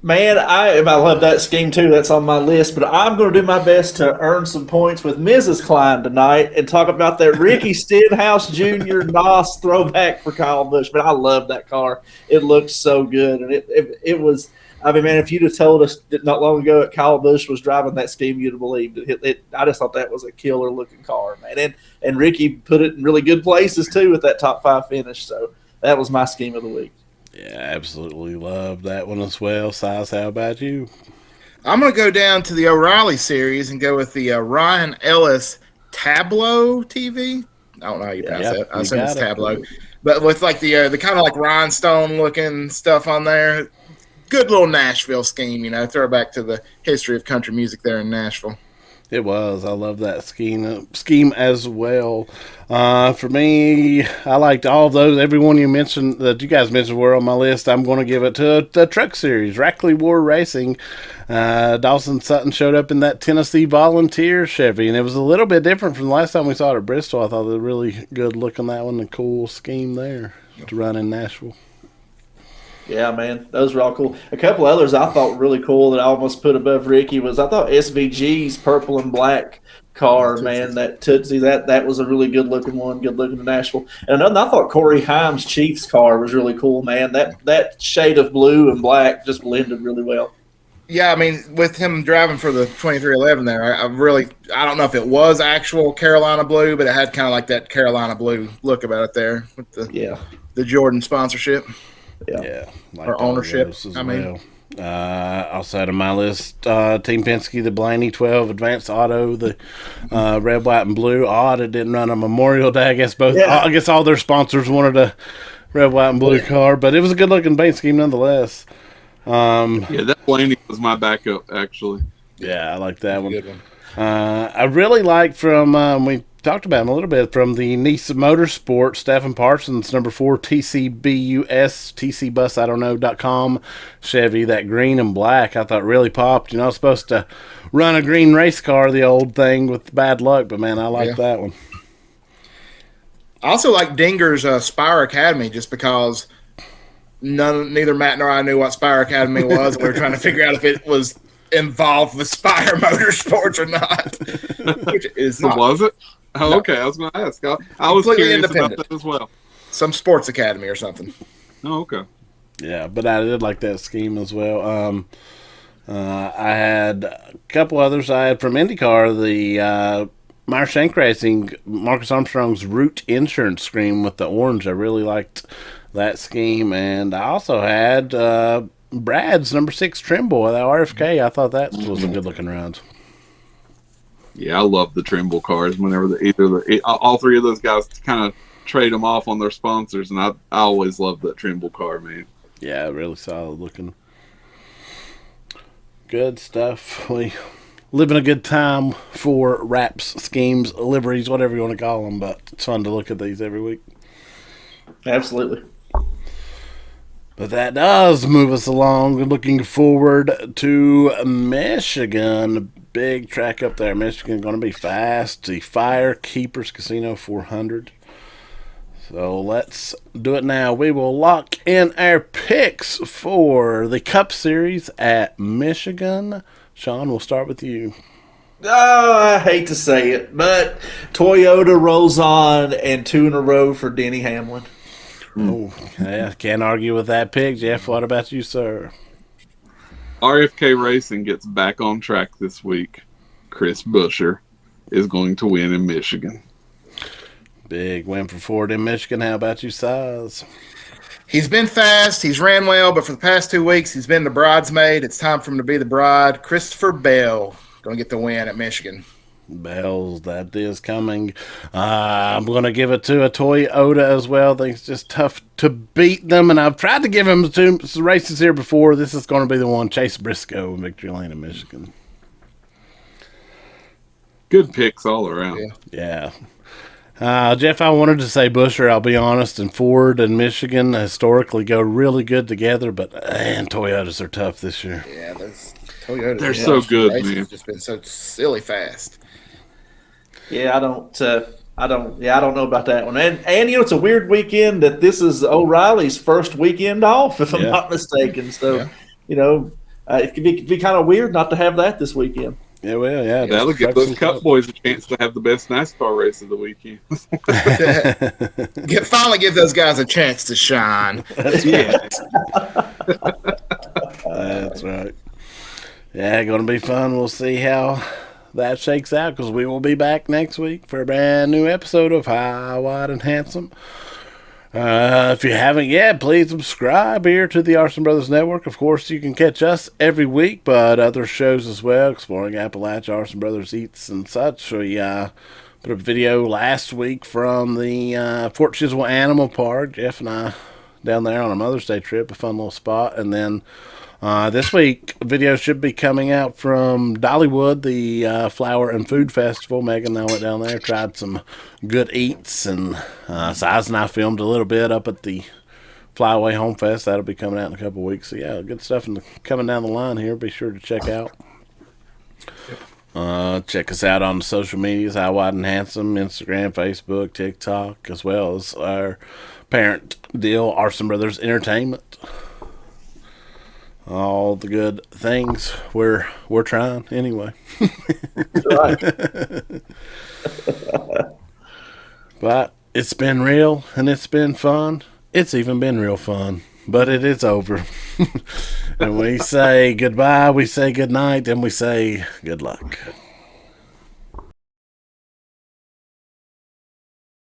Man, I love that scheme too. That's on my list. But I'm going to do my best to earn some points with Mrs. Klein tonight and talk about that Ricky Stenhouse Jr. NOS throwback for Kyle Busch. But I love that car. It looks so good, and it was. I mean, man, if you'd have told us that not long ago that Kyle Busch was driving that scheme, you'd have believed it. I just thought that was a killer looking car, man. And Ricky put it in really good places too with that top 5 finish. So that was my scheme of the week. Yeah, absolutely love that one as well. Size, how about you? I'm going to go down to the O'Reilly series and go with the Ryan Ellis Tableau TV. I don't know how you pronounce that. I assume it's Tableau. But with like the kind of like rhinestone looking stuff on there. Good little Nashville scheme, throwback to the history of country music there in Nashville. It was. I love that scheme as well. For me, I liked all of those. Everyone you mentioned, that you guys mentioned, were on my list. I'm going to give it to the Truck Series, Rackley War Racing. Dawson Sutton showed up in that Tennessee Volunteer Chevy, and it was a little bit different from the last time we saw it at Bristol. I thought it was really good looking, that one, a cool scheme there to run in Nashville. Yeah, man, those were all cool. A couple others I thought really cool that I almost put above Ricky was I thought SVG's purple and black car, man, that Tootsie, that was a really good looking one, good looking to Nashville. And another, I thought Corey Himes' Chiefs car was really cool, man. That shade of blue and black just blended really well. Yeah, I mean, with him driving for the 2311 there, I don't know if it was actual Carolina blue, but it had kind of like that Carolina blue look about it there with the Jordan sponsorship. Yeah, like or ownership. Also had on my list, Team Penske, the Blaney 12 Advanced Auto, the red, white, and blue. Odd it didn't run on Memorial Day. I guess all their sponsors wanted a red, white, and blue car, but it was a good looking paint scheme nonetheless. That Blaney was my backup actually. Yeah, I like that one. Good one. I really like from we talked about him a little bit from the NISA Motorsports, Stephen Parsons, number 4 TCBUS, TCBus.com Chevy, that green and black. I thought really popped. I was supposed to run a green race car, the old thing with bad luck, but man, I like that one. I also like Dinger's Spire Academy just because neither Matt nor I knew what Spire Academy was, and we were trying to figure out if it was involved with Spire Motorsports or not. Which is not. Was it? Oh, no. Okay. I was going to ask. I was curious about that as well. Some sports academy or something. Oh, okay. Yeah, but I did like that scheme as well. I had a couple others. I had from IndyCar, the Meyer Shank Racing, Marcus Armstrong's Root Insurance scheme with the orange. I really liked that scheme. And I also had Brad's number 6 Trimble, the RFK. I thought that was a good looking round. Yeah, I love the Trimble cars. Whenever all three of those guys kind of trade them off on their sponsors, and I always loved that Trimble car, man. Yeah, really solid looking. Good stuff. We living a good time for wraps, schemes, liveries, whatever you want to call them, but it's fun to look at these every week. Absolutely. But that does move us along. Looking forward to Michigan. Big track up there. Michigan going to be fast. The Firekeepers Casino 400. So let's do it now. We will lock in our picks for the Cup Series at Michigan. Sean, we'll start with you. Oh, I hate to say it, but Toyota rolls on, and 2 in a row for Denny Hamlin. Oh, yeah, can't argue with that pick. Jeff, what about you, sir? RFK Racing gets back on track this week. Chris Buescher is going to win in Michigan. Big win for Ford in Michigan. How about you, Size? He's been fast. He's ran well, but for the past 2 weeks, he's been the bridesmaid. It's time for him to be the bride. Christopher Bell going to get the win at Michigan. Bells, that is coming. I'm going to give it to a Toyota as well. I think it's just tough to beat them, and I've tried to give him 2 races here before. This is going to be the one. Chase Briscoe in Victory Lane in Michigan. Good picks all around. Yeah. Jeff, I wanted to say Buescher, I'll be honest, and Ford and Michigan historically go really good together, but man, Toyotas are tough this year. Yeah, those Toyotas. They're so good, man. Just been so silly fast. Yeah, I don't know about that one. And it's a weird weekend that this is O'Reilly's first weekend off, if I'm not mistaken. So, it could be kind of weird not to have that this weekend. Yeah, well, yeah. That'll give those Cup boys a chance to have the best NASCAR race of the weekend. Finally give those guys a chance to shine. That's right. Yeah, going to be fun. We'll see how that shakes out because we will be back next week for a brand new episode of High, Wide, and Handsome. If you haven't yet, please subscribe here to the Arson Brothers Network. Of course, you can catch us every week, but other shows as well, Exploring Appalachia, Arson Brothers Eats, and such. We put a video last week from the Fort Chiswell Animal Park. Jeff and I down there on a Mother's Day trip, a fun little spot. And then this week, a video should be coming out from Dollywood, the Flower and Food Festival. Megan and I went down there, tried some good eats, and Size and I filmed a little bit up at the Flyaway Home Fest. That'll be coming out in a couple of weeks. So, yeah, good stuff coming down the line here. Be sure to check out. Check us out on the social medias, High, Wide, and Handsome, Instagram, Facebook, TikTok, as well as our parent deal, Arson Brothers Entertainment. All the good things we're trying anyway. Right. But it's been real and it's been fun. It's even been real fun, but it is over. And we say goodbye, we say good night, and we say good luck.